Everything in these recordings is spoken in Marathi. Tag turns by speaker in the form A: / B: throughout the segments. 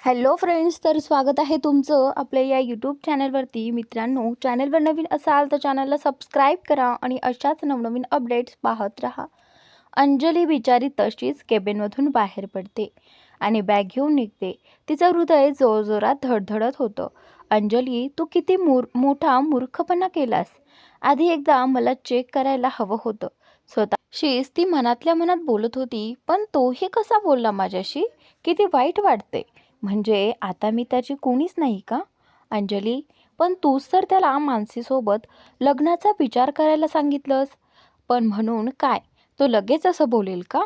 A: हॅलो फ्रेंड्स, तर स्वागत आहे तुमचं आपल्या या यूट्यूब चॅनलवरती. मित्रांनो, चॅनलवर नवीन असाल तर चॅनलला सबस्क्राईब करा आणि अशाच नवनवीन अपडेट्स पाहत राहा. अंजली बिचारी तशीच केबिनमधून बाहेर पडते आणि बॅग घेऊन निघते. तिचं हृदय जोरजोरात धडधडत होतं. अंजली, तू किती मोठा मूर्खपणा केलास. आधी एकदा मला चेक करायला हवं होतं. स्वतःशीच ती मनातल्या मनात बोलत होती. पण तोही कसा बोलला माझ्याशी? किती वाईट वाटते. म्हणजे आता मी त्याची कोणीच नाही का? अंजली, पण तूच तर त्याला मानसीसोबत लग्नाचा विचार करायला सांगितलंस. पण म्हणून काय तो लगेच असं बोलेल का?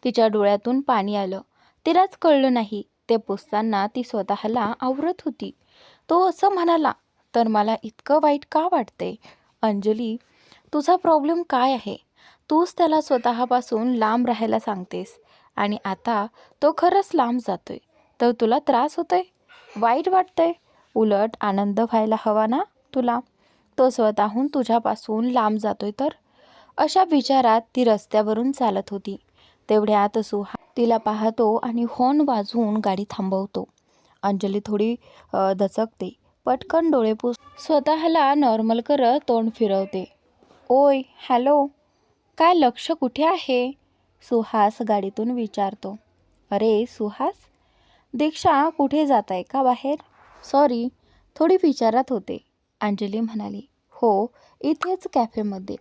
A: तिच्या डोळ्यातून पाणी आलं. तिलाच कळलं नाही ते पुसताना ती स्वतःला आवरत होती. तो असं म्हणाला तर मला इतकं वाईट का वाटते? अंजली, तुझा प्रॉब्लेम काय आहे? तूच त्याला स्वतःपासून लांब राहायला सांगतेस आणि आता तो खरंच लांब जातोय तर तुला त्रास होतोय, वाईट वाटतंय. उलट आनंद व्हायला हवा ना तुला. तो स्वतःहून तुझ्यापासून लांब जातोय तर. अशा विचारात ती रस्त्यावरून चालत होती. तेवढ्यात सुहास तिला पाहतो आणि हॉर्न वाजवून गाडी थांबवतो. अंजली थोडी दचकते. पटकन डोळे स्वतःला नॉर्मल करत तोंड फिरवते. ओय, हॅलो. काय लक्ष कुठे आहे? सुहास गाडीतून विचारतो. अरे सुहास, दीक्षा कुठे जात आहे का बाहेर? सॉरी, थोडी विचारात होते. अंजली म्हणाली. हो, इथेच कॅफेमध्ये.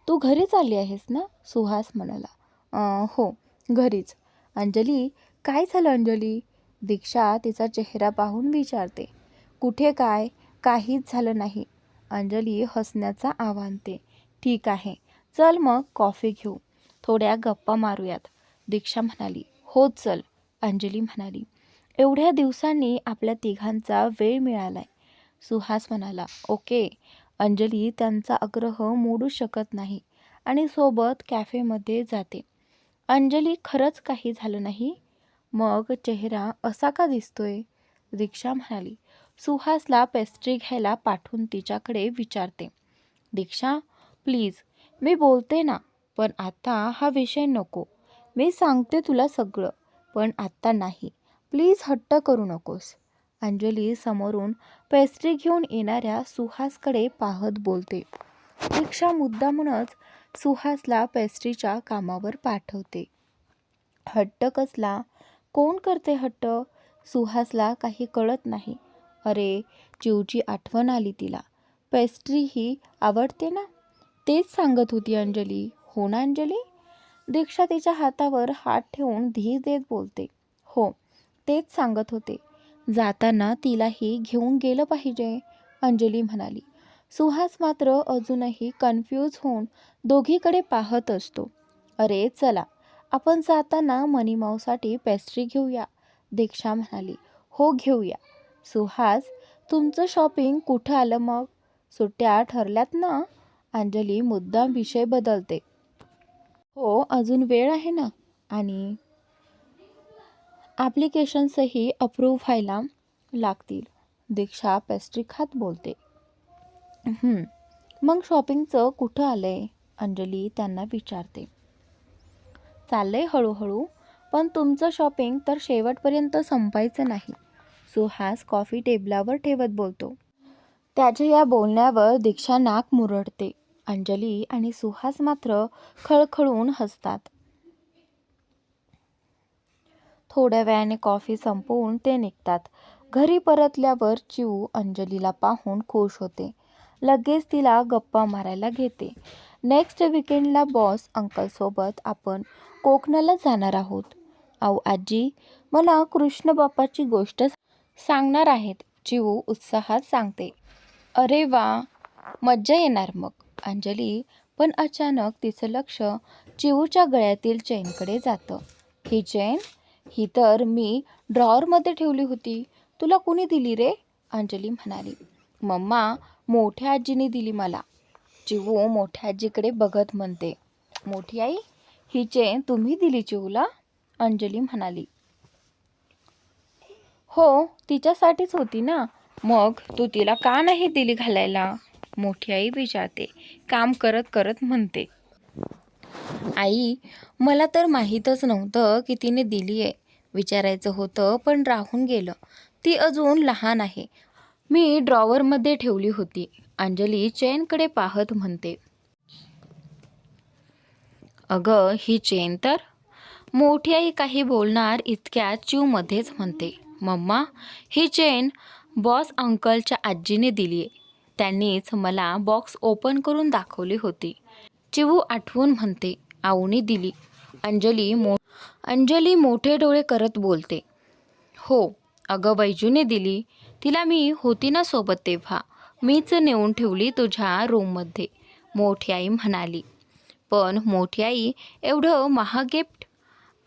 A: तू घरीच आली आहेस ना? सुहास म्हणाला. हो, घरीच. अंजली, काय झालं अंजली? दीक्षा तिचा चेहरा पाहून विचारते. कुठे काय? काहीच झालं नाही. अंजली हसण्याचा आवाहनते. ठीक आहे, चल मग कॉफी घेऊ, थोड्या गप्पा मारूयात. दीक्षा म्हणाली. हो चल. अंजली म्हणाली. एवढ्या दिवसांनी आपल्या तिघांचा वेळ मिळालाय. सुहास म्हणाला. ओके. अंजली त्यांचा आग्रह मोडू शकत नाही आणि सोबत कॅफेमध्ये जाते. अंजली, खरंच काही झालं नाही? मग चेहरा असा का दिसतोय? दीक्षा म्हणाली. सुहासला पेस्ट्री घ्यायला पाठवून तिच्याकडे विचारते. दीक्षा, प्लीज, मी बोलते ना, पण आता हा विषय नको. मी सांगते तुला सगळं, पण आत्ता नाही. प्लीज हट्ट करू नकोस. अंजली समोरून पेस्ट्री घेऊन येणाऱ्या सुहासकडे पाहत बोलते. दीक्षा मुद्दामूनच सुहासला पेस्ट्रीच्या कामावर पाठवते. हट्ट कसला? कोण करते हट्ट? सुहासला काही कळत नाही. अरे, चिवची आठवण आली तिला. पेस्ट्री ही आवडते ना? तेच सांगत होती अंजली. हो ना अंजली? दीक्षा तिच्या हातावर हात ठेवून धीर देत बोलते. हो, तेच सांगत होते. जाताना तिलाही घेऊन गेलं पाहिजे, अंजली म्हणाली. सुहास मात्र अजूनही कन्फ्यूज होऊन दोघीकडे पाहत असतो. अरे चला, आपण जाताना मनीमाऊसाठी पेस्ट्री घेऊया, दीक्षा म्हणाली. हो घेऊया. सुहास, तुमचं शॉपिंग कुठं आलं मग? सुट्ट्या ठरल्यात ना? अंजली मुद्दाम विषय बदलते. हो, अजून वेळ आहे ना. आणि ॲप्लिकेशन्सही अप्रूव्ह व्हायला लागतील. दीक्षा पेस्ट्री खात बोलते. मग शॉपिंगचं कुठं आलंय? अंजली त्यांना विचारते. चाललंय हळूहळू, पण तुमचं शॉपिंग तर शेवटपर्यंत संपायचं नाही, सुहास कॉफी टेबलावर ठेवत बोलतो. त्याच्या या बोलण्यावर दीक्षा नाक मुरडते. अंजली आणि सुहास मात्र खळखळून हसतात. थोड्या वेळाने कॉफी संपवून ते निघतात. घरी परतल्यावर चिऊ अंजलीला पाहून खुश होते. लगेच तिला गप्पा मारायला घेते. नेक्स्ट वीकेंडला बॉस अंकलसोबत आपण कोकणाला जाणार आहोत. अहो आजी, मला कृष्ण बाप्पाची गोष्ट सांगणार आहेत, चिऊ उत्साहात सांगते. अरे वा, मज्जा येणार मग. अंजली, पण अचानक तिचं लक्ष चिऊच्या गळ्यातील चेनकडे जातं. ही चेन? ही तर मी ड्रॉवरमध्ये ठेवली होती. तुला कुणी दिली रे? अंजली म्हणाली. मम्मा, मोठ्या आजीने दिली मला. चिवू मोठ्या आजीकडे बघत म्हणते. मोठी आई, ही चेन तुम्ही दिली चिवूला? अंजली म्हणाली. हो, तिच्यासाठीच होती ना. मग तू तिला का नाही दिली घालायला? मोठी आई विचारते. काम करत करत म्हणते. आई, मला तर माहीतच नव्हतं की तिने दिली आहे. विचारायचं होतं पण राहून गेलं. ती अजून लहान आहे. मी ड्रॉवरमध्ये ठेवली होती. अंजली चेनकडे पाहत म्हणते. अगं ही चेन तर. मोठी आई काही बोलणार इतक्यात चिवमध्येच म्हणते. मम्मा, ही चेन बॉस अंकलच्या आजीने दिली आहे. त्यांनीच मला बॉक्स ओपन करून दाखवली होती. चिवू आठवून म्हणते. आऊने दिली. अंजली मोठे डोळे करत बोलते. हो, अगं बैजूने दिली. तिला मी होती ना सोबत तेव्हा. मीच नेऊन ठेवली तुझ्या रूममध्ये, मोठी आई म्हणाली. पण मोठी आई, एवढं महाग गिफ्ट?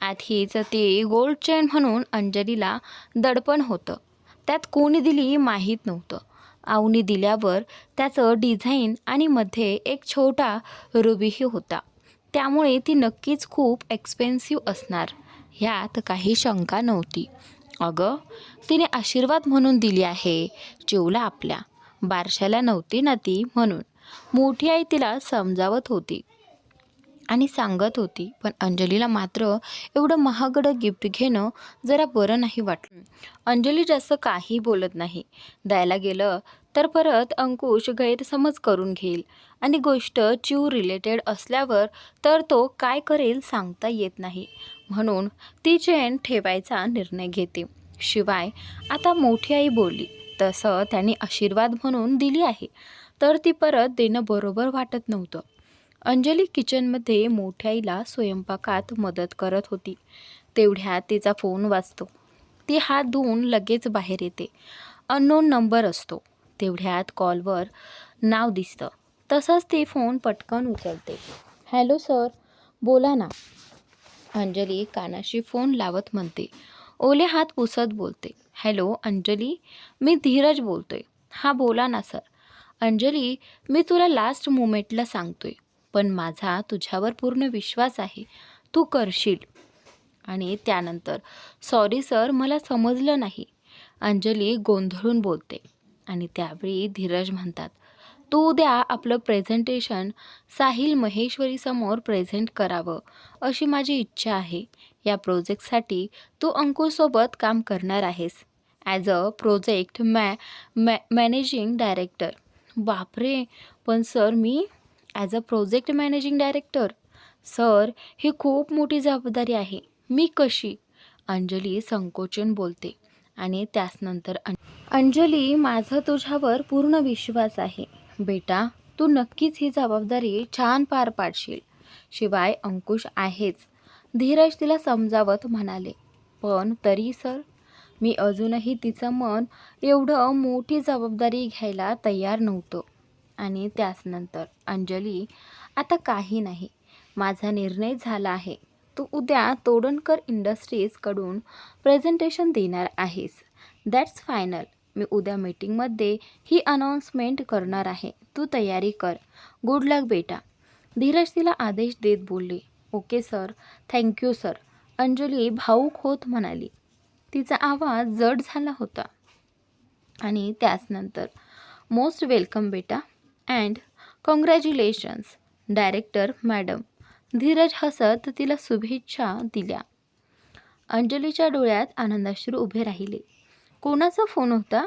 A: आधीच ती गोल्ड चेन म्हणून अंजलीला दडपण होतं. त्यात कोणी दिली माहीत नव्हतं. आऊने दिल्यावर त्याचं डिझाईन आणि मध्ये एक छोटा रुबीही होता. त्यामुळे ती नक्कीच खूप एक्सपेन्सिव्ह असणार, ह्यात काही शंका नव्हती. अगं, तिने आशीर्वाद म्हणून दिली आहे चिवला आपल्या. बारशाला नव्हती ना ती, म्हणून मोठी आई तिला समजावत होती आणि सांगत होती. पण अंजलीला मात्र एवढं महागडं गिफ्ट घेणं जरा बरं नाही वाटलं. अंजली जास्त काही बोलत नाही. द्यायला गेलं तर परत अंकुश गैरसमज करून घेईल आणि गोष्ट चिव रिलेटेड असल्यावर तर तो काय करेल सांगता येत नाही. म्हणून ती चेन ठेवायचा निर्णय घेते. शिवाय आता मोठी आई बोलली तसं त्यांनी आशीर्वाद म्हणून दिली आहे, तर ती परत देणं बरोबर वाटत नव्हतं. अंजली किचनमध्ये मोठ्या आईला स्वयंपाकात मदत करत होती. तेवढ्यात तिचा फोन वाजतो. ती हात धुवून लगेच बाहेर येते. अननोन नंबर असतो. तेवढ्यात कॉलवर नाव दिसतं. तसंच ती फोन पटकन उचलते. हॅलो सर, बोला ना. अंजली कानाशी फोन लावत म्हणते. ओले हात पुसत बोलते. हॅलो अंजली, मी धीरज बोलतोय. हां बोला ना सर. अंजली, मी तुला लास्ट मोमेंटला सांगतोय, पण माझा तुझ्यावर पूर्ण विश्वास आहे. तू करशील. आणि त्यानंतर सॉरी सर, मला समजलं नाही. अंजली गोंधळून बोलते. आणि त्यावेळी धीरज म्हणतात, तू उद्या आपलं प्रेझेंटेशन साहिल महेश्वरीसमोर प्रेझेंट करावं अशी माझी इच्छा आहे. या प्रोजेक्टसाठी तू अंकुशसोबत काम करणार आहेस as a project managing director. बापरे, पण सर मी as a project managing director? Sir, ही खूप मोठी जबाबदारी आहे. मी कशी? अंजली संकोचून बोलते. आणि त्यानंतर अंजली, माझा तुझ्यावर पूर्ण विश्वास आहे बेटा. तू नक्कीच ही जबाबदारी छान पार पाडशील. शिवाय अंकुश आहेच, धीरज तिला समजावत म्हणाले. पण तरी सर, मी अजूनही तिचं मन एवढं मोठी जबाबदारी घ्यायला तयार नव्हतं. आणि त्यानंतर अंजली, आता काही नाही, माझा निर्णय झाला आहे. तू उद्या तोडणकर इंडस्ट्रीजकडून प्रेझेंटेशन देणार आहेस. That's final. मी उद्या मीटिंगमध्ये ही अनाऊन्समेंट करणार आहे. तू तयारी कर. गुड लक बेटा. धीरज तिला आदेश देत बोलले. Okay sir, thank you sir. Anjali भाऊक होत म्हणाली. तिचा आवाज जड झाला होता. आणि त्यानंतर मोस्ट वेलकम बेटा and congratulations director madam. Dheeraj हसत तिला शुभेच्छा दिल्या. अंजलीच्या डोळ्यात आनंदाश्रू उभे राहिले. कोणाचा फोन होता?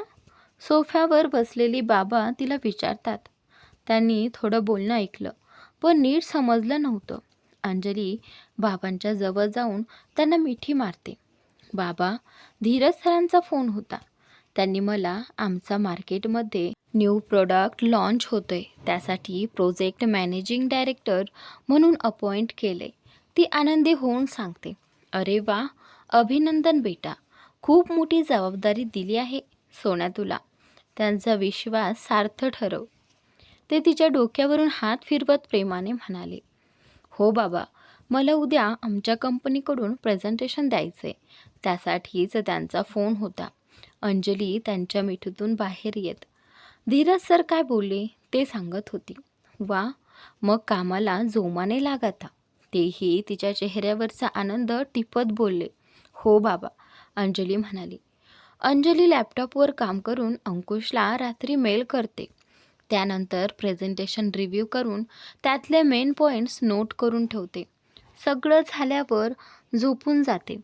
A: सोफ्यावर बसलेली बाबा तिला विचारतात. त्यांनी थोडं बोलणं ऐकलं, पण नीट समजलं नव्हतं. अंजली बाबांच्या जवळ जाऊन त्यांना मिठी मारते. बाबा, धीरज सरांचा फोन होता. त्यांनी मला आमचा मार्केटमध्ये न्यू प्रोडक्ट लॉन्च होतोय त्यासाठी प्रोजेक्ट मॅनेजिंग डायरेक्टर म्हणून अपॉइंट केले. ती आनंदी होऊन सांगते. अरे वा, अभिनंदन बेटा. खूप मोठी जबाबदारी दिली आहे सोन्या तुला. त्यांचा विश्वास सार्थ ठरव. ते तिच्या डोक्यावरून हात फिरवत प्रेमाने म्हणाले. हो बाबा, मला उद्या आमच्या कंपनीकडून प्रेझेंटेशन द्यायचे, त्यासाठीच त्यांचा फोन होता. अंजली त्यांच्या मिठीतून बाहेर येत धीरज सर काय बोलले ते सांगत होती. वा, मग कामाला जोमाने लागाता. तेही तिच्या चेहऱ्यावरचा आनंद टिपत बोलले. हो बाबा, अंजली म्हणाली. अंजली लॅपटॉपवर काम करून अंकुशला रात्री मेल करते. त्यानंतर प्रेझेंटेशन रिव्ह्यू करून त्यातले मेन पॉईंट्स नोट करून ठेवते. सगळं झाल्यावर झोपून जाते.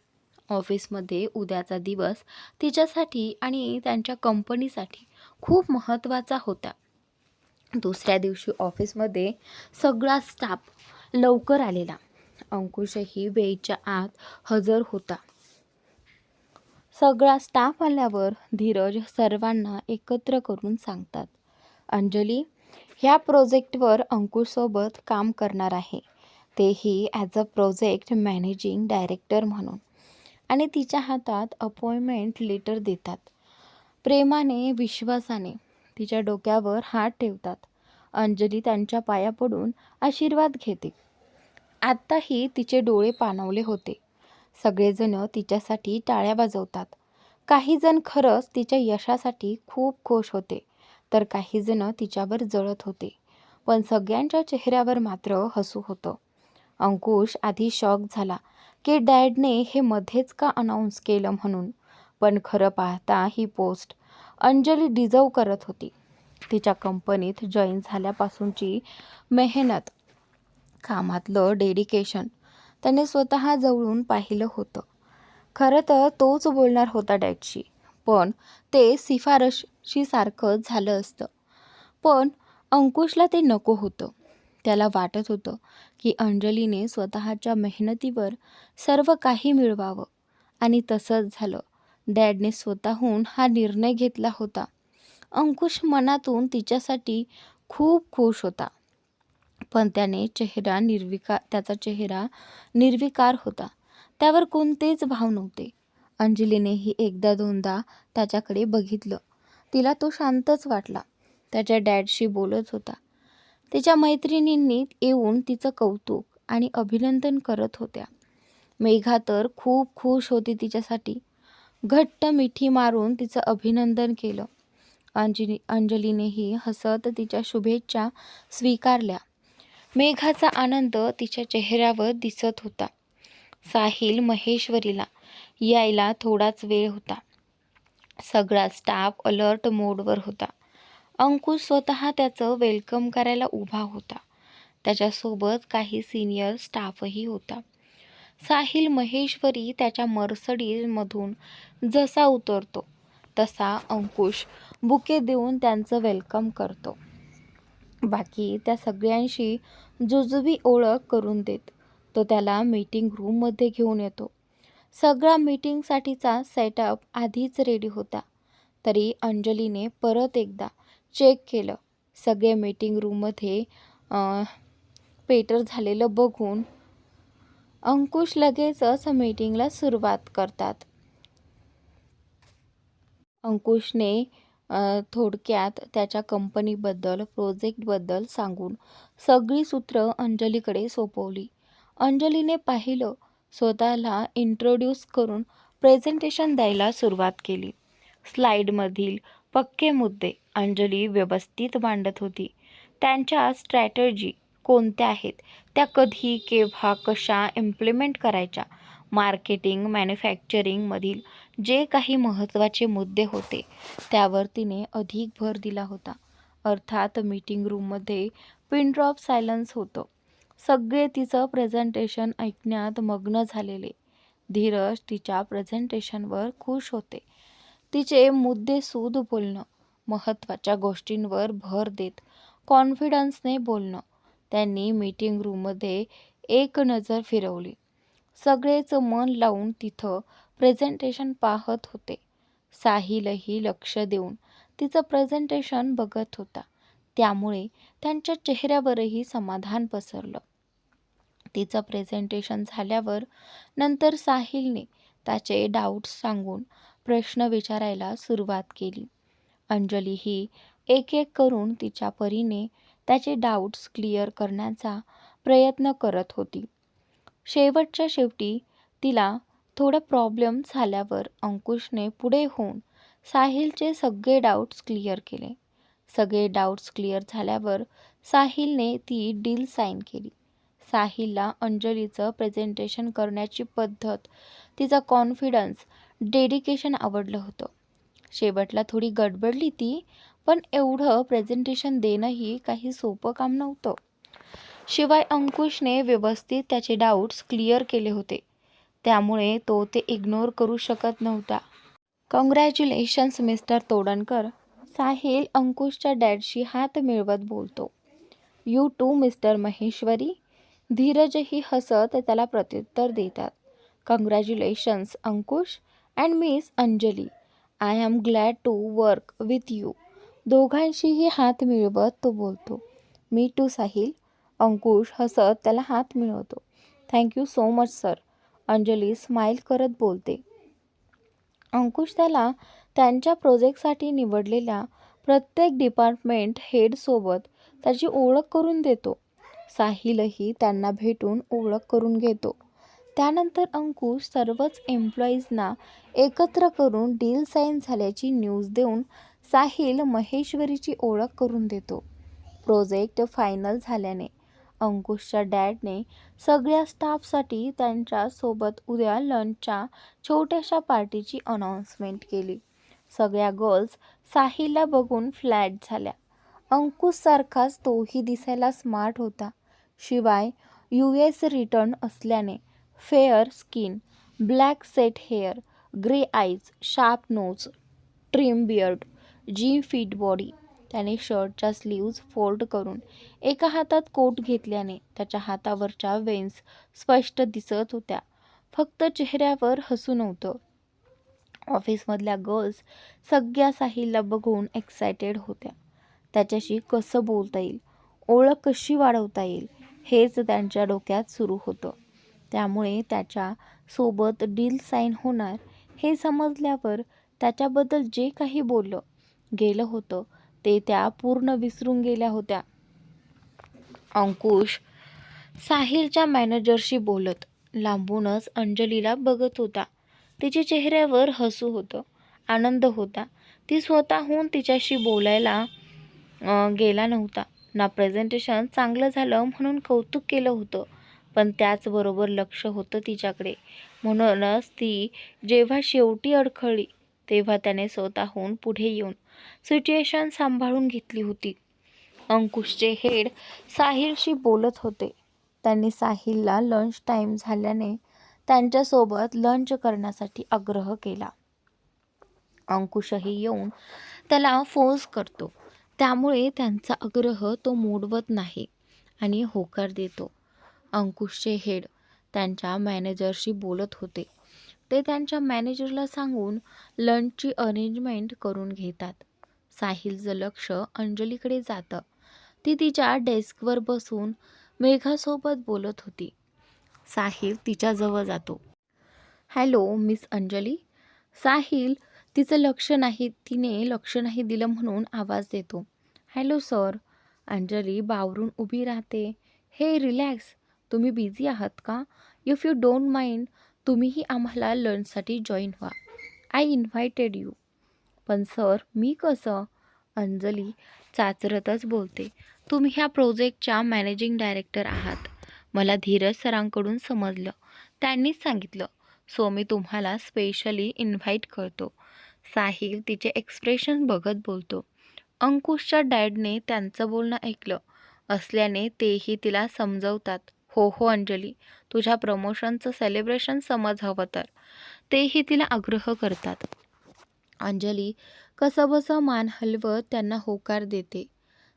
A: ऑफिसमध्ये उद्याचा दिवस तिच्यासाठी आणि त्यांच्या कंपनीसाठी खूप महत्त्वाचा होता. दुसऱ्या दिवशी ऑफिसमध्ये सगळा स्टाफ लवकर आलेला. अंकुशही वेळेच्या आत हजर होता. सगळा स्टाफ आल्यावर धीरज सर्वांना एकत्र करून सांगतात, अंजली ह्या प्रोजेक्टवर अंकुशसोबत काम करणार आहे, तेही as a project managing director म्हणून. आणि तिच्या हातात अपॉइंटमेंट लेटर देतात. प्रेमाने विश्वासाने तिच्या डोक्यावर हात ठेवतात. अंजली त्यांच्या पाया पडून आशीर्वाद घेते. आत्ताही तिचे डोळे पाणावले होते. सगळेजण तिच्यासाठी टाळ्या वाजवतात. काही जण खरंच तिच्या यशासाठी खूप खुश होते, तर काही जण तिच्यावर जळत होते. पण सगळ्यांच्या चेहऱ्यावर मात्र हसू होतं. अंकुश आधी शॉक झाला की डॅडने हे मध्येच का अनाऊन्स केलं म्हणून. पण खरं पाहता ही पोस्ट अंजली डिझर्व करत होती. तिच्या कंपनीत जॉईन झाल्यापासूनची मेहनत, कामातलं डेडिकेशन त्याने स्वतः जवळून पाहिलं होतं. खरं तर तोच बोलणार होता डॅडशी, पण ते शिफारशीसारखं झालं असतं. पण अंकुशला ते नको होतं. त्याला वाटत होतं की अंजलीने स्वतःच्या मेहनतीवर सर्व काही मिळवावं. आणि तसंच झालं. डॅडने स्वतःहून हा निर्णय घेतला होता. अंकुश मनातून तिच्यासाठी खूप खुश होता. पण त्याचा चेहरा निर्विकार होता. त्यावर कोणतेच भाव नव्हते. अंजलीनेही एकदा दोनदा त्याच्याकडे बघितलं. तिला तो शांतच वाटला. त्याच्या डॅडशी बोलत होता. तिच्या मैत्रिणींनी येऊन तिचं कौतुक आणि अभिनंदन करत होत्या. मेघा तर खूप खुश होती तिच्यासाठी. घट्ट मिठी मारून तिचं अभिनंदन केलं. अंजलीनेही हसत तिच्या शुभेच्छा स्वीकारल्या. मेघाचा आनंद तिच्या चेहऱ्यावर दिसत होता. साहिल महेश्वरीला यायला थोडाच वेळ होता. सगळा स्टाफ अलर्ट मोडवर होता. अंकुश स्वतः त्याचं वेलकम करायला उभा होता. त्याच्यासोबत काही सिनियर स्टाफही होता. साहिल महेश्वरी त्याच्या मर्सडीजमधून जसा उतरतो तसा अंकुश बुके देऊन त्यांचं वेलकम करतो. बाकी त्या सगळ्यांशी जुजबी ओळख करून देत तो त्याला मीटिंग रूममध्ये घेऊन येतो. सगळा मीटिंगसाठीचा सेटअप आधीच रेडी होता. तरी अंजलीने परत एकदा चेक केलं. सगळे मीटिंग रूममध्ये पेटर झालेलं बघून अंकुश लगेचच मीटिंगला सुरुवात करतात. अंकुशने थोडक्यात त्याच्या कंपनीबद्दल, प्रोजेक्टबद्दल सांगून सगळी सूत्र अंजलीकडे सोपवली. अंजलीने पाहिलं. स्वतःला इंट्रोड्यूस करून प्रेझेंटेशन द्यायला सुरुवात केली. स्लाईडमधील पक्के मुद्दे अंजली व्यवस्थित मांडत होती. त्यांच्या स्ट्रॅटेजी कोणत्या आहेत, त्या कधी, केव्हा, कशा इम्प्लिमेंट करायच्या, मार्केटिंग, मॅन्युफॅक्चरिंगमधील जे काही महत्त्वाचे मुद्दे होते त्यावर तिने अधिक भर दिला होता. अर्थात मीटिंग रूममध्ये पिन ड्रॉप सायलन्स होतं. सगळे तिचं प्रेझेंटेशन ऐकण्यात मग्न झालेले. धीरज तिच्या प्रेझेंटेशनवर खुश होते. तिचे मुद्देसूद बोलणं, महत्त्वाच्या गोष्टींवर भर देत कॉन्फिडन्सने बोलणं. त्यांनी मीटिंग रूममध्ये एक नजर फिरवली. सगळेच मन लावून तिथं प्रेझेंटेशन पाहत होते. साहिलही लक्ष देऊन तिचं प्रेझेंटेशन बघत होता. त्यामुळे त्यांच्या चेहऱ्यावरही समाधान पसरलं. तिचं प्रेझेंटेशन झाल्यावर नंतर साहिलने त्याचे डाऊट्स सांगून प्रश्न विचारायला सुरुवात केली. अंजली ही एक एक करून तिच्या परीने त्याचे डाऊट्स क्लिअर करण्याचा प्रयत्न करत होती. शेवटच्या शेवटी तिला थोडा प्रॉब्लेम झाल्यावर अंकुशने पुढे होऊन साहिलचे सगळे डाऊट्स क्लिअर केले. सगळे डाऊट्स क्लिअर झाल्यावर साहिलने ती डील साईन केली. साहिलला अंजलीचं प्रेझेंटेशन करण्याची पद्धत, तिचा कॉन्फिडन्स, डेडिकेशन आवडलं होतं. शेवटला थोडी गडबडली ती, पण एवढं प्रेझेंटेशन देणंही काही सोपं काम नव्हतं. शिवाय अंकुशने व्यवस्थित त्याचे डाऊट्स क्लिअर केले होते. त्यामुळे तो ते इग्नोर करू शकत नव्हता. कॉंग्रॅच्युलेशन्स मिस्टर तोडणकर, साहिल अंकुशच्या डॅडशी हात मिळवत बोलतो. You too mister Maheshwari. धीरजही हसत त्याला प्रत्युत्तर देतात. Congratulations Ankush and miss Anjali. I am glad to work with you. दोघांशीही हात मिळवत तो बोलतो. मी टू साहिल. अंकुश हसत त्याला हात मिळवतो. Thank you so much sir. Anjali smile करत बोलते. अंकुश त्याला त्यांच्या प्रोजेक्टसाठी निवडलेल्या प्रत्येक डिपार्टमेंट हेडसोबत त्याची ओळख करून देतो. साहिलही त्यांना भेटून ओळख करून घेतो. त्यानंतर अंकुश सर्वच एम्प्लॉईजना एकत्र करून डील साईन झाल्याची न्यूज देऊन साहिल महेश्वरीची ओळख करून देतो. प्रोजेक्ट फायनल झाल्याने अंकुशच्या डॅडने सगळ्या स्टाफसाठी त्यांच्यासोबत उद्या लंचच्या छोट्याशा पार्टीची अनाउन्समेंट केली. सगळ्या गर्ल्स साहिलला बघून फ्लॅट झाल्या. अंकुशसारखाच तोही दिसायला स्मार्ट होता. शिवाय US रिटर्न असल्याने fair skin, black set hair, grey eyes, sharp nose, trim beard, gym fit body. त्याने शर्टच्या स्लीव्ज फोल्ड करून एका हातात कोट घेतल्याने त्याच्या हातावरच्या वेन्स स्पष्ट दिसत होत्या. फक्त चेहऱ्यावर हसू नव्हतं. ऑफिसमधल्या गर्ल्स सगळ्या साहिलला बघून एक्सायटेड होत्या. त्याच्याशी कसं बोलता येईल, ओळख कशी वाढवता येईल हेच त्यांच्या डोक्यात सुरू होतं. त्यामुळे त्याच्या सोबत डील साईन होणार हे समजल्यावर त्याच्याबद्दल जे काही बोललं गेलं होतं ते त्या पूर्ण विसरून गेल्या होत्या. अंकुश साहिलच्या मॅनेजरशी बोलत लांबूनच अंजलीला बघत होता. तिच्या चेहऱ्यावर हसू होतं, आनंद होता. ती स्वतःहून तिच्याशी बोलायला गेला नव्हता ना. प्रेझेंटेशन चांगलं झालं म्हणून कौतुक केलं होतं, पण त्याचबरोबर लक्ष होतं तिच्याकडे. म्हणूनच ती जेव्हा शेवटी अडखळली तेव्हा त्याने स्वतःहून पुढे येऊन सिच्युएशन सांभाळून घेतली होती. अंकुशचे हेड साहिलशी बोलत होते. त्यांनी साहिलला लंच टाईम झाल्याने त्यांच्यासोबत लंच करण्यासाठी आग्रह केला. अंकुशही येऊन त्याला फोर्स करतो. त्यामुळे त्यांचा आग्रह तो मोडवत नाही आणि होकार देतो. अंकुशचे हेड त्यांच्या मॅनेजरशी बोलत होते. ते त्यांच्या मॅनेजरला सांगून लंचची अरेंजमेंट करून घेतात. साहिलचं लक्ष अंजलीकडे जातं. ती तिच्या डेस्कवर बसून मेघासोबत बोलत होती. साहिल तिच्याजवळ जातो. Hello miss Anjali. साहिल तिने लक्ष नाही दिलं म्हणून आवाज देतो. Hello sir. अंजली बावरून उभी राहते. हे रिलॅक्स. तुम्ही बिझी आहात का? इफ यू डोंट माइंड तुम्हीही आम्हाला लंचसाठी जॉईन व्हा. I invited you. पण सर मी कसं? अंजली चाचरतच बोलते. तुम्ही ह्या प्रोजेक्टच्या मॅनेजिंग डायरेक्टर आहात. मला धीरज सरांकडून समजलं. त्यांनीच सांगितलं. सो मी तुम्हाला स्पेशली इन्व्हाइट करतो. साहिल तिचे एक्सप्रेशन बघत बोलतो. अंकुशच्या डॅडने त्यांचं बोलणं ऐकलं असल्याने तेही तिला समजवतात. हो हो अंजली, तुझ्या प्रमोशनचं सेलिब्रेशन समज हवं तर. तेही तिला आग्रह करतात. अंजली कसंबसं मान हलवत त्यांना होकार देते.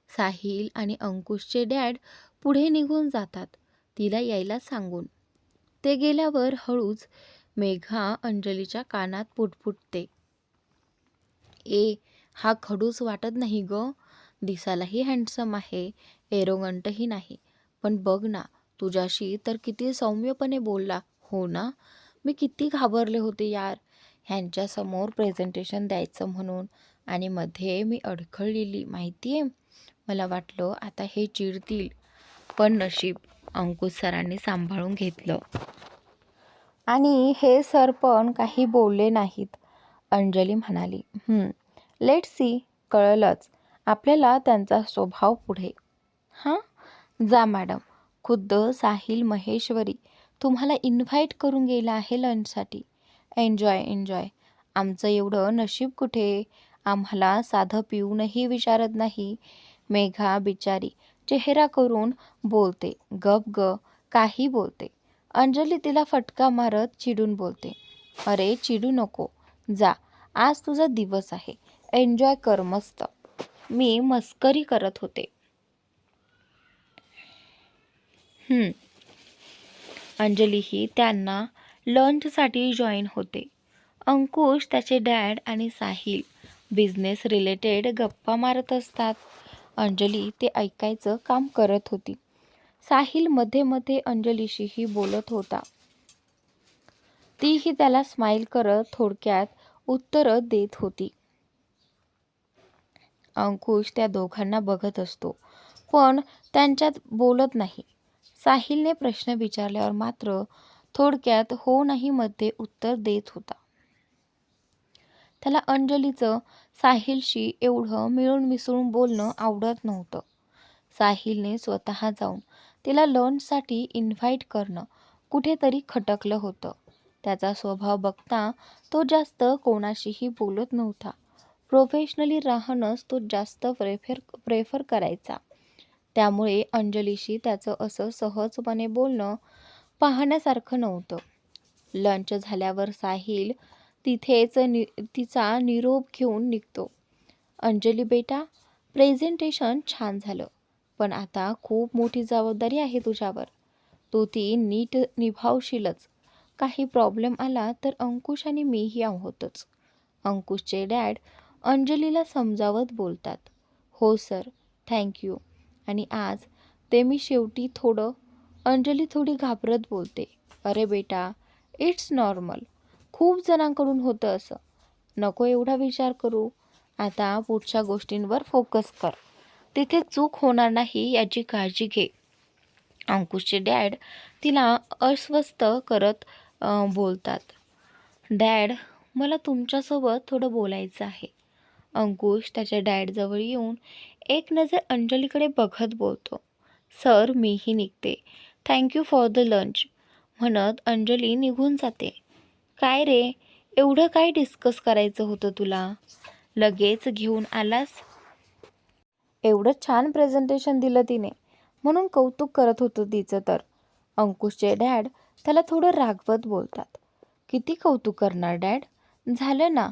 A: साहिल आणि अंकुशचे डॅड पुढे निघून जातात तिला यायला सांगून. ते गेल्यावर हळूच मेघा अंजलीच्या कानात पुटपुटते. हा खडूस वाटत नाही ग. दिसायलाही हँडसम आहे, एरोगंटही नाही. पण बघ ना, तुझ्याशी तर किती सौम्यपणे बोलला. हो ना. मी किती घाबरले होते यार ह्यांच्यासमोर प्रेझेंटेशन द्यायचं म्हणून. आणि मध्ये मी अडखळलेली माहिती आहे. मला वाटलं आता हे चिडतील, पण नशीब अंकुश सरांनी सांभाळून घेतलं. आणि हे सर पण काही बोलले नाहीत. अंजली म्हणाली. Let's see. कळलंच आपल्याला त्यांचा स्वभाव पुढे. हां जा मॅडम. खुद्द साहिल महेश्वरी तुम्हाला इन्व्हाइट करून गेला आहे लंचसाठी. एन्जॉय. आमचं एवढं नशीब कुठे. आम्हाला साधं पिऊनही विचारत नाही. मेघा बिचारी चेहरा करून बोलते. गप ग, काही बोलते. अंजली तिला फटका मारत चिडून बोलते, अरे चिडू नको, जा, आज तुझा दिवस आहे, एन्जॉय कर मस्त. मी मस्करी करत होते. अंजली ही त्यांना लंचसाठी जॉईन होते. अंकुश, त्याचे डॅड आणि साहिल बिझनेस रिलेटेड गप्पा मारत असतात. अंजली ते ऐकायचं काम करत होती. साहिल मध्ये मध्ये अंजलीशीही बोलत होता. तीही त्याला स्माईल करत थोडक्यात उत्तरं देत होती. अंकुश त्या दोघांना बघत असतो, पण त्यांच्यात बोलत नाही. साहिलने प्रश्न विचारल्यावर मात्र थोडक्यात हो नाही मध्ये उत्तर देत होता. त्याला अंजलीचं साहिलशी एवढं मिळून मिसळून बोलणं आवडत नव्हतं. साहिलने स्वतः जाऊन तिला लंचसाठी इन्व्हाइट करणं कुठेतरी खटकलं होतं. त्याचा स्वभाव बघता तो जास्त कोणाशीही बोलत नव्हता. प्रोफेशनली राहणंच तो जास्त प्रेफर करायचा. त्यामुळे अंजलीशी त्याचं असं सहजपणे बोलणं पाहण्यासारखं नव्हतं. लंच झाल्यावर साहिल तिथेच तिचा निरोप घेऊन निघतो. अंजली बेटा, प्रेझेंटेशन छान झालं, पण आता खूप मोठी जबाबदारी आहे तुझ्यावर. तू ती नीट निभावशीलच. काही प्रॉब्लेम आला तर अंकुश आणि मीही आहोतच. अंकुशचे डॅड अंजलीला समजावत बोलतात. हो सर, थँक्यू. आणि आज ते मी शेवटी थोडं. अंजली थोडी घाबरत बोलते, अरे बेटा, इट्स नॉर्मल. खूप जणांकडून होतं असं. नको एवढा विचार करू. आता पुढच्या गोष्टींवर फोकस कर. तिथे चूक होणार नाही याची काळजी घे. अंकुशचे डॅड तिला अस्वस्थ करत बोलतात. डॅड, मला तुमच्यासोबत थोडं बोलायचं आहे. अंकुश त्याच्या डॅडजवळ येऊन एक नजर अंजलीकडे बघत बोलतो. सर, मीही निघते. थँक्यू फॉर द लंच, म्हणत अंजली निघून जाते. काय रे, एवढं काय डिस्कस करायचं होतं तुला? लगेच घेऊन आलास? एवढं छान प्रेझेंटेशन दिलं तिने, म्हणून कौतुक करत होतं तिचं तर. अंकुशचे डॅड त्याला थोडं रागवत बोलतात. किती कौतुक करणार डॅड? झालं ना,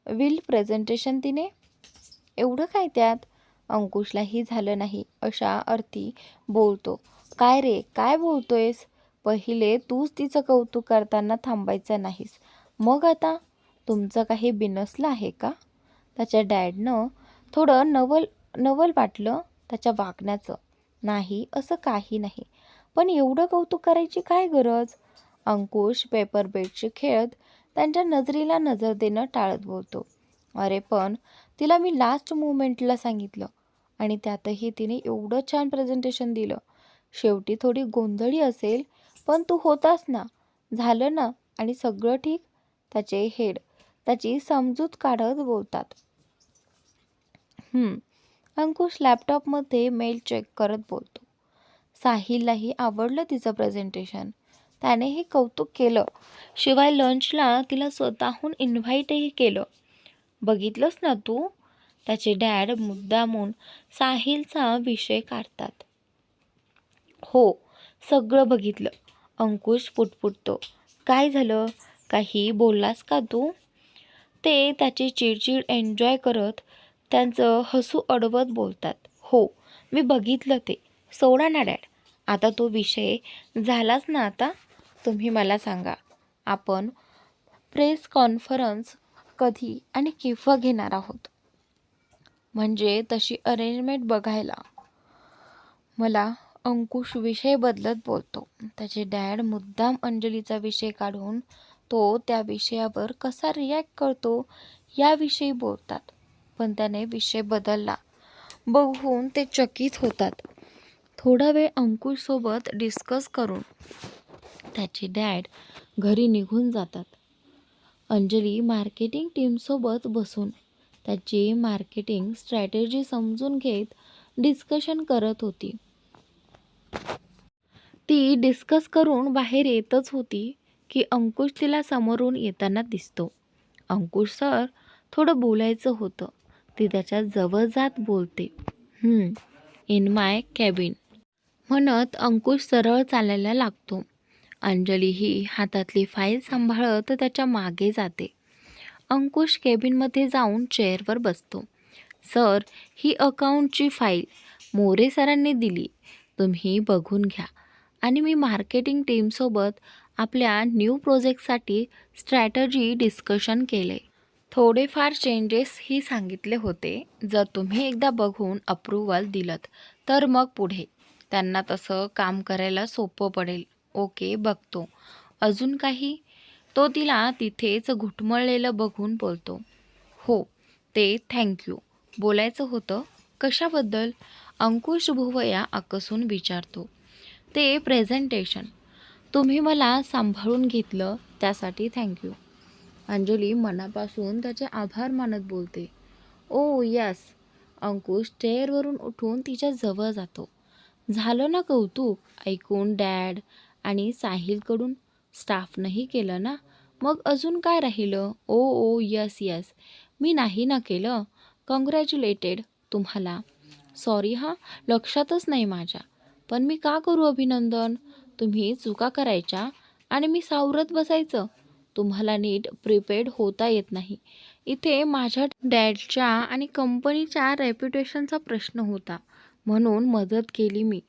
A: विल प्रेझेंटेशन तिने. एवढं काय त्यात? अंकुशलाही झालं नाही अशा अर्थी बोलतो. काय रे, काय बोलतोयस? पहिले तूच तिचं कौतुक करताना थांबायचं नाहीस, मग आता तुमचं काही बिनसलं आहे का? त्याच्या डॅडनं थोडं नवल वाटलं त्याच्या वागण्याचं. नाही, असं काही नाही, पण एवढं कौतुक करायची काय गरज? अंकुश पेपर बेटशी खेळत त्यांच्या नजरेला नजर देणं टाळत बोलतो. अरे पण तिला मी लास्ट मुमेंटला सांगितलं आणि त्यातही तिने एवढं छान प्रेझेंटेशन दिलं. शेवटी थोडी गोंधळी असेल, पण तू होतास ना, झालं ना, आणि सगळं ठीक. त्याचे हेड त्याची समजूत काढत बोलतात. अंकुश लॅपटॉपमध्ये मेल चेक करत बोलतो. साहिललाही आवडलं तिचं प्रेझेंटेशन. त्यानेही कौतुक केलं. शिवाय लंचला तिला स्वतःहून इन्व्हाइटही केलं. बघितलंस ना तू? त्याचे डॅड मुद्दामून साहिलचा विषय काढतात. हो, सगळं बघितलं. अंकुश पुटपुटतो. काय झालं? काही बोललास का तू? ते त्याची चिडचिड एन्जॉय करत त्यांचं हसू अडवत बोलतात. हो, मी बघितलं ते. सोडा ना डॅड, आता तो विषय झालाच ना. आता तुम्ही मला सांगा, आपण प्रेस कॉन्फरन्स कधी आणि केव्हा घेणार आहोत? म्हणजे तशी अरेंजमेंट बघायला. मला अंकुश विषय बदलत बोलतो. त्याचे डॅड मुद्दाम अंजलीचा विषय काढून तो त्या विषयावर कसा रिॲक्ट करतो याविषयी बोलतात. पण त्याने विषय बदलला बघून ते चकित होतात. थोडा वेळ अंकुशसोबत डिस्कस करून त्याचे डॅड घरी निघून जातात. अंजली मार्केटिंग टीमसोबत बसून त्याची मार्केटिंग स्ट्रॅटेजी समजून घेत डिस्कशन करत होती. ती डिस्कस करून बाहेर येतच होती की अंकुश तिला समोरून येताना दिसतो. अंकुश सर, थोडं बोलायचं होतं. ती त्याच्या जवळ जात बोलते. इन माय कॅबिन, म्हणत अंकुश सरळ चालायला लागतो. अंजली ही हातातली फाईल सांभाळत त्याच्या मागे जाते. अंकुश केबिनमध्ये जाऊन चेअरवर बसतो. सर, ही अकाउंटची फाईल मोरे सरांनी दिली, तुम्ही बघून घ्या. आणि मी मार्केटिंग टीमसोबत आपल्या न्यू प्रोजेक्टसाठी स्ट्रॅटजी डिस्कशन केले. थोडेफार चेंजेसही सांगितले होते. जर तुम्ही एकदा बघून अप्रूव्हल दिलत तर मग पुढे त्यांना तसं काम करायला सोपं पडेल. ओके, बघतो. अजून काही? तो तिला तिथेच घुटमळलेलं बघून बोलतो. हो, ते थँक्यू बोलायचं होतं. कशाबद्दल? अंकुश भुवया आकसून विचारतो. ते प्रेझेंटेशन. तुम्ही मला सांभाळून घेतलं त्यासाठी थँक्यू. अंजली मनापासून त्याचे आभार मानत बोलते. ओ यस. अंकुश चेअरवरून उठून तिच्या जवळ जातो. झालं ना कौतुक ऐकून डॅड आणि साहिलकडून? स्टाफनंही केलं ना? मग अजून काय राहिलं? ओ ओ यस यस. मी नाही ना केलं? कॉंग्रॅच्युलेटेड तुम्हाला. सॉरी हां, लक्षातच नाही माझ्या. पण मी का करू अभिनंदन? तुम्ही चुका करायच्या आणि मी सावरत बसायचं. तुम्हाला नीट प्रिपेअर्ड होता येत नाही. इथे माझ्या डॅडच्या आणि कंपनीच्या रेप्युटेशनचा प्रश्न होता, म्हणून मदत केली मी.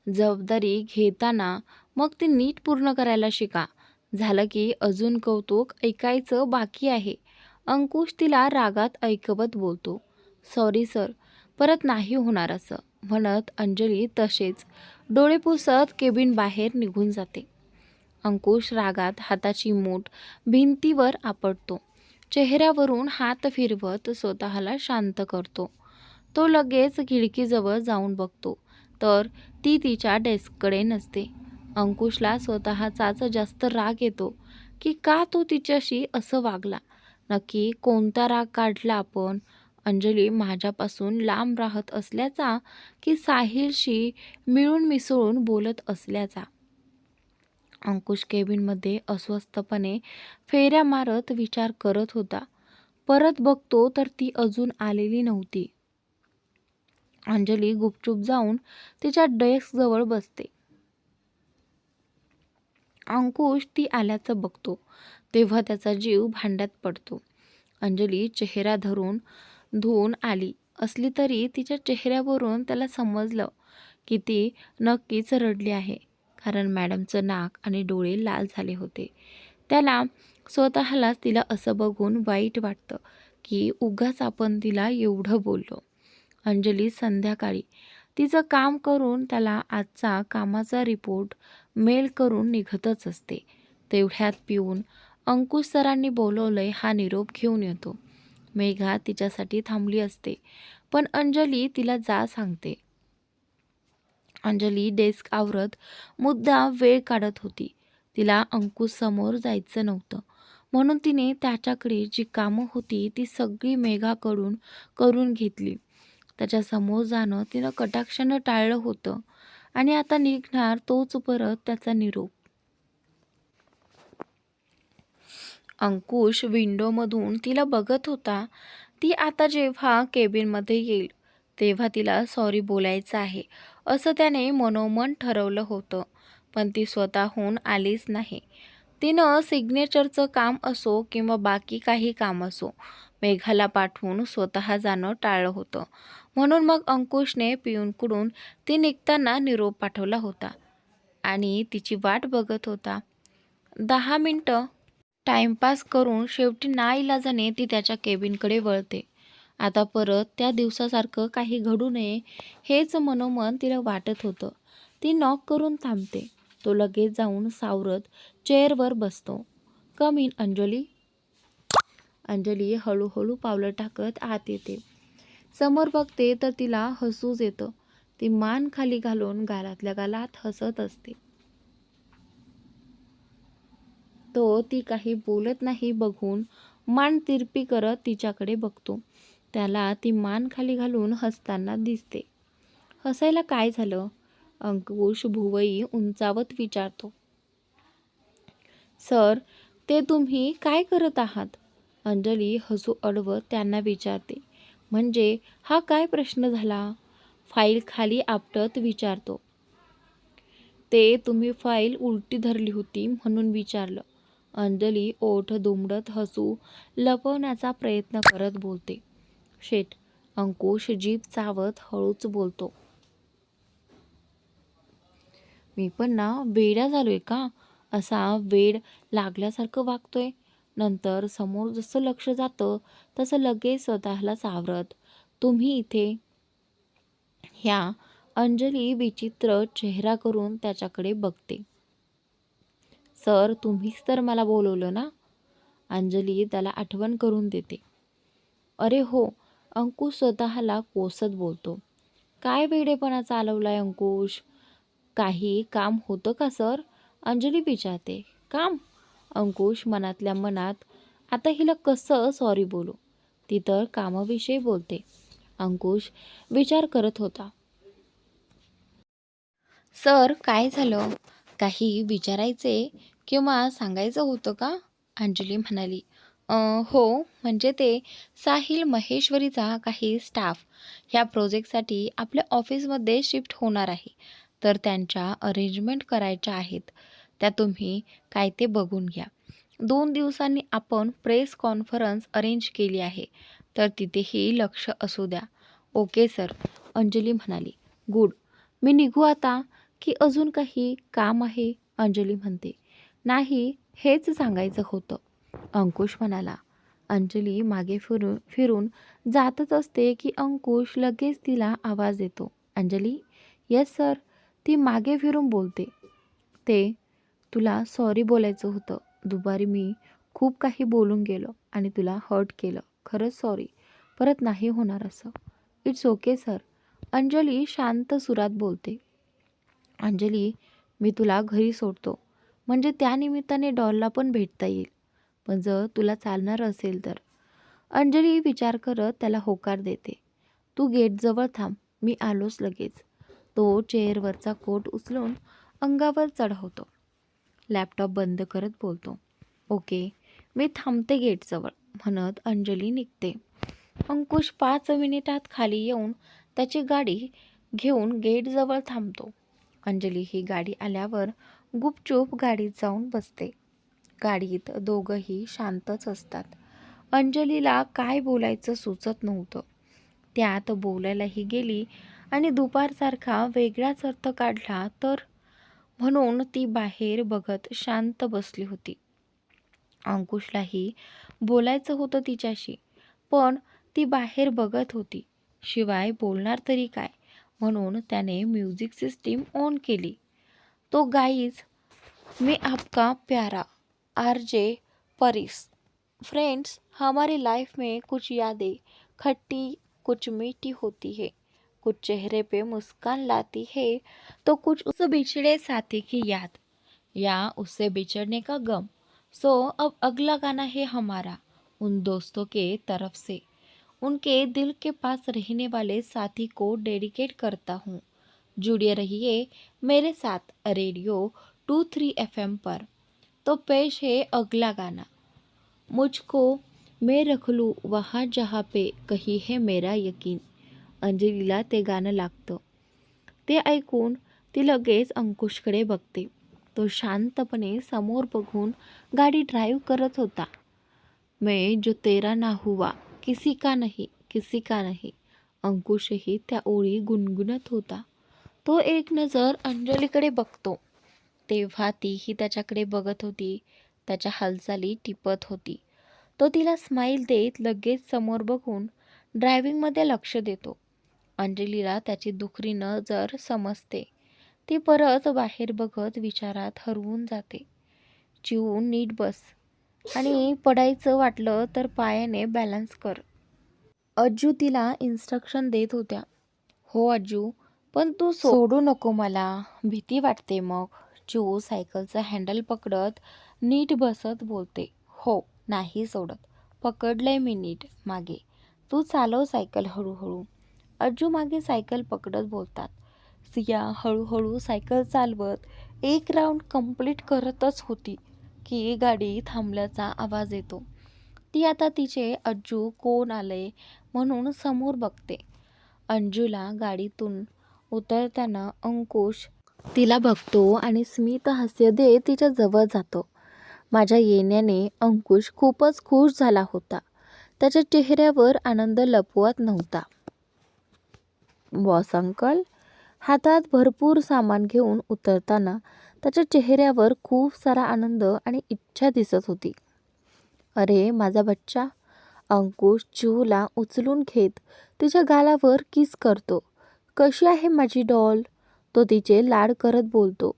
A: जबाबदारी घेताना मग ती नीट पूर्ण करायला शिका. झालं की अजून कौतुक ऐकायचं बाकी आहे. अंकुश तिला रागात ऐकवत बोलतो. सॉरी सर, परत नाही होणार असं म्हणत अंजली तसेच डोळे पुसत केबिन बाहेर निघून जाते. अंकुश रागात हाताची मूठ भिंतीवर आपटतो. चेहऱ्यावरून हात फिरवत स्वतःला शांत करतो. तो लगेच खिडकीजवळ जाऊन बघतो तर ती तिच्या डेस्ककडे नसते. अंकुशला स्वतःचाच जास्त राग येतो की का तो तिच्याशी असं वागला. नक्की कोणता राग काढला आपण? अंजली माझ्यापासून लांब राहत असल्याचा की साहिलशी मिळून मिसळून बोलत असल्याचा? अंकुश केबिनमध्ये अस्वस्थपणे फेऱ्या मारत विचार करत होता. परत बघतो तर ती अजून आलेली नव्हती. अंजली गुपचूप जाऊन तिच्या डेस्कजवळ बसते. अंकुश ती आल्याचं बघतो तेव्हा त्याचा जीव भांड्यात पडतो. अंजली चेहरा धुवून आली असली तरी तिच्या चेहऱ्यावरून त्याला समजलं की ती नक्कीच रडली आहे, कारण मॅडमचं नाक आणि डोळे लाल झाले होते. त्याला स्वतःलाच तिला असं बघून वाईट वाटतं की उगाच आपण तिला एवढं बोललो. अंजली संध्याकाळी तिचं काम करून त्याला आजचा कामाचा रिपोर्ट मेल करून निघतच असते. तेवढ्यात पिऊन अंकुश सरांनी बोलवलंय हा निरोप घेऊन येतो. मेघा तिच्यासाठी थांबली असते पण अंजली तिला जा सांगते. अंजली डेस्क आवरत मुद्दाम वेळ काढत होती. तिला अंकुश समोर जायचं नव्हतं, म्हणून तिने त्याच्याकडे जी कामं होती ती सगळी मेघाकडून करून घेतली. त्याच्या समोर जाणं तिनं कटाक्षानं टाळलं होतं आणि आता निघणार तोच परत त्याचा निरोप. अंकुश विंडोमधून तिला बघत होता. ती आता जेव्हा केबिनमध्ये येईल तेव्हा तिला सॉरी बोलायचं आहे असं त्याने मनोमन ठरवलं होतं. पण ती स्वतःहून आलीच नाही. तिनं सिग्नेचरचं काम असो किंवा बाकी काही काम असो मेघाला पाठवून स्वतः जाणं टाळलं होतं. म्हणून मग अंकुशने पिऊनकडून ती निघताना निरोप पाठवला होता आणि तिची वाट बघत होता. 10 मिनटं टाइमपास करून शेवटी नाईलाजाने ती त्याच्या केबिनकडे वळते. आता परत त्या दिवसासारखं काही घडू नये हेच मनोमन तिला वाटत होतं. ती नॉक करून थांबते. तो लगेच जाऊन सावरत चेअरवर बसतो. कम इन अंजली. अंजली हळूहळू पावलं टाकत आत येते. समोर बघते तर तिला हसूच येतं. ती मान खाली घालून गालातल्या गालात हसत असते. तो ती काही बोलत नाही बघून मान तिरपी करत तिच्याकडे बघतो. त्याला ती मान खाली घालून हसताना दिसते. हसायला काय झालं? अंकुश भुवई उंचावत विचारतो. सर, ते तुम्ही काय करत आहात? अंजली हसू अडवत त्यांना विचारते. म्हणजे हा काय प्रश्न झाला? फाईल खाली आपटत विचारतो. ते तुम्ही फाईल उलटी धरली होती म्हणून विचारलं. अंजली ओठ दुमडत हसू लपवण्याचा प्रयत्न करत बोलते. शेट. अंकुश जीभ चावत हळूच बोलतो. मी पण ना वेड्या झालोय का? असा वेड लागल्यासारखं वागतोय. नंतर समोर जसं लक्ष जातं तसं लगेच स्वतःला सावरत तुम्ही इथे. ह्या अंजली विचित्र चेहरा करून त्याच्याकडे बघते. सर तुम्हीच तर मला बोलवलं ना? अंजली त्याला आठवण करून देते. अरे हो. अंकुश स्वतःला कोसत बोलतो. काय वेडेपणा चालवलाय अंकुश? काही काम होतं का सर? अंजली विचारते. काम? अंकुश मनातल्या मनात आता हिला कसं सॉरी बोलू? ती तर कामाविषयी बोलते. अंकुश विचार करत होता. सर काय झालं? काही विचारायचे किंवा सांगायचं होतं का? अंजली म्हणाली. हो म्हणजे ते साहिल महेश्वरीचा काही स्टाफ ह्या प्रोजेक्टसाठी आपल्या ऑफिसमध्ये शिफ्ट होणार आहे. तर त्यांच्या अरेंजमेंट करायच्या आहेत. त्या तुम्ही काय ते बघून घ्या. 2 दिवसांनी आपण प्रेस कॉन्फरन्स अरेंज केली आहे. तर तिथेही लक्ष असू द्या. Okay sir. अंजली म्हणाली. गुड. मी निघू आता की अजून काही काम आहे? अंजली म्हणते. नाही हेच सांगायचं होतं. अंकुश म्हणाला. अंजली मागे फिरून जातच असते की अंकुश लगेच तिला आवाज देतो. अंजली. Yes sir. ती मागे फिरून बोलते. ते तुला सॉरी बोलायचं होतं. दुपारी मी खूप काही बोलून गेलो आणि तुला हर्ट केलं. खरंच सॉरी. परत नाही होणार असं. It's okay sir. अंजली शांत सुरात बोलते. अंजली मी तुला घरी सोडतो. म्हणजे त्यानिमित्ताने डॉलला पण भेटता येईल. पण जर तुला चालणार असेल तर. अंजली विचार करत त्याला होकार देते. तू गेटजवळ थांब. मी आलोच लगेच. तो चेअरवरचा कोट उचलून अंगावर चढवतो. लॅपटॉप बंद करत बोलतो. ओके मी थांबते गेटजवळ म्हणत अंजली निघते. अंकुश 5 मिनिटात खाली येऊन त्याची गाडी घेऊन गेटजवळ थांबतो. अंजली ही गाडी आल्यावर गुपचूप गाडीत जाऊन बसते. गाडीत दोघंही शांतच असतात. अंजलीला काय बोलायचं सुचत नव्हतं. त्यात बोलायलाही गेली आणि दुपारसारखा वेगळाच अर्थ काढला तर म्हणून ती बाहेर बघत शांत बसली होती. अंकुशलाही बोलायचं होतं तिच्याशी, पण ती बाहेर बघत होती. शिवाय बोलणार तरी काय म्हणून त्याने म्युझिक सिस्टीम ऑन केली. तो गाईज मैं आपका प्यारा आरजे परीस. फ्रेंड्स हमारी लाइफ में कुछ यादें खट्टी कुछ मीठी होती है, कुछ चेहरे पे मुस्कान लाती है तो कुछ उस बिछड़े साथी की याद या उससे बिछड़ने का गम. सो अब अगला गाना है हमारा उन दोस्तों के तरफ से, उनके दिल के पास रहने वाले साथी को डेडिकेट करता हूँ. जुड़े रहिए मेरे साथ रेडियो 23 FM पर. तो पेश है अगला गाना मुझको मैं रख लूँ वहाँ जहाँ पे कहीं है मेरा यकीन. अंजलीला ते गाणं लागतं. ते ऐकून ती लगेच अंकुशकडे बघते. तो शांतपणे समोर बघून गाडी ड्राईव्ह करत होता. मैं जो तेरा ना हुआ किसी का नहीं किसी का नहीं. अंकुशही त्या ओळी गुणगुणत होता. तो एक नजर अंजलीकडे बघतो. तेव्हा तीही त्याच्याकडे बघत होती. त्याच्या हालचाली टिपत होती. तो तिला स्माईल देत लगेच समोर बघून ड्रायव्हिंगमध्ये लक्ष देतो. अंजलीला त्याची दुखरी नजर समजते. ती परत बाहेर बघत विचारात हरवून जाते. चिऊ नीट बस आणि पडायचं वाटलं तर पायाने बॅलन्स कर. अज्जू तिला इन्स्ट्रक्शन देत होत्या. हो अज्जू पण तू सोडू नको मला भीती वाटते मग. चिऊ सायकलचं हँडल पकडत नीट बसत बोलते. हो नाही सोडत. पकडलंय मी नीट मागे. तू चालव सायकल हळूहळू. अज्जू मागे सायकल पकडत बोलतात. सिया हळूहळू सायकल चालवत एक राऊंड कंप्लीट करतच होती की गाडी थांबल्याचा आवाज येतो. ती आता तिचे अज्जू कोण आलंय म्हणून समोर बघते. अंजूला गाडीतून उतरताना अंकुश तिला बघतो आणि स्मित हास्य देत तिच्या जवळ जातो. माझ्या येण्याने अंकुश खूपच खुश झाला होता. त्याच्या चेहऱ्यावर आनंद लपवत नव्हता. बॉस अंकल हातात भरपूर सामान घेऊन उतरताना त्याच्या चेहऱ्यावर खूप सारा आनंद आणि इच्छा दिसत होती. अरे माझा बच्चा. अंकुश चिवूला उचलून घेत तिच्या गालावर किस करतो. कशी आहे माझी डॉल? तो तिचे लाड करत बोलतो.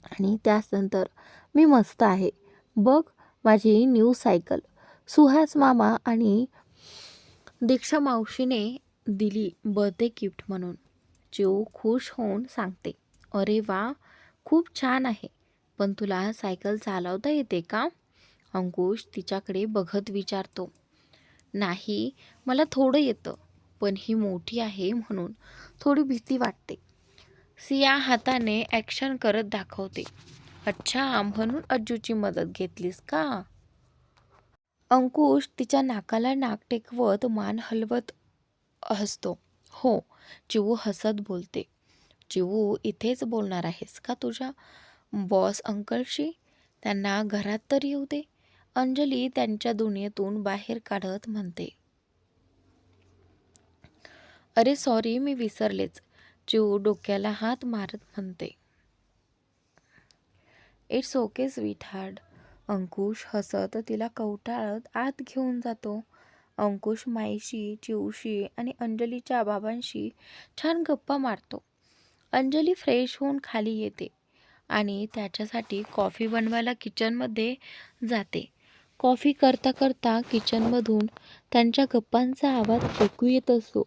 A: आणि त्यानंतर मी मस्त आहे. बघ माझी न्यू सायकल सुहास मामा आणि दीक्षा मावशीने दिली बर्थडे गिफ्ट म्हणून. चिऊ खुश होऊन सांगते, अरे वा खूप छान आहे. पण तुला सायकल चालवता येते का? अंकुश तिच्याकडे बघत विचारतो. नाही, मला थोडं येतं, पण ही मोठी आहे म्हणून थोडी भीती वाटते. सिया हाताने ॲक्शन करत दाखवते. अच्छा, म्हणून अज्जूची मदत घेतलीस का? अंकुश तिच्या नाकाला नाक टेकवत मान हलवत हसतो. हो. चिवू हसत बोलते. चिवू इथेच बोलणार आहेस का तुझ्या बॉस अंकलशी? त्यांना घरात तर येऊ दे. अंजली त्यांच्या दुनियेतून बाहेर काढत म्हणते. अरे सॉरी, मी विसरलेच. चिवू डोक्याला हात मारत म्हणते. It's okay sweetheart. Ankush हसत तिला कवटाळत आत घेऊन जातो. अंकुश माईशी, चिवशी आणि अंजलीच्या बाबांशी छान गप्पा मारतो. अंजली फ्रेश होऊन खाली येते आणि त्याच्यासाठी कॉफी बनवायला किचनमध्ये जाते. कॉफी करता करता किचनमधून त्यांच्या गप्पांचा आवाज ऐकू येत असतो.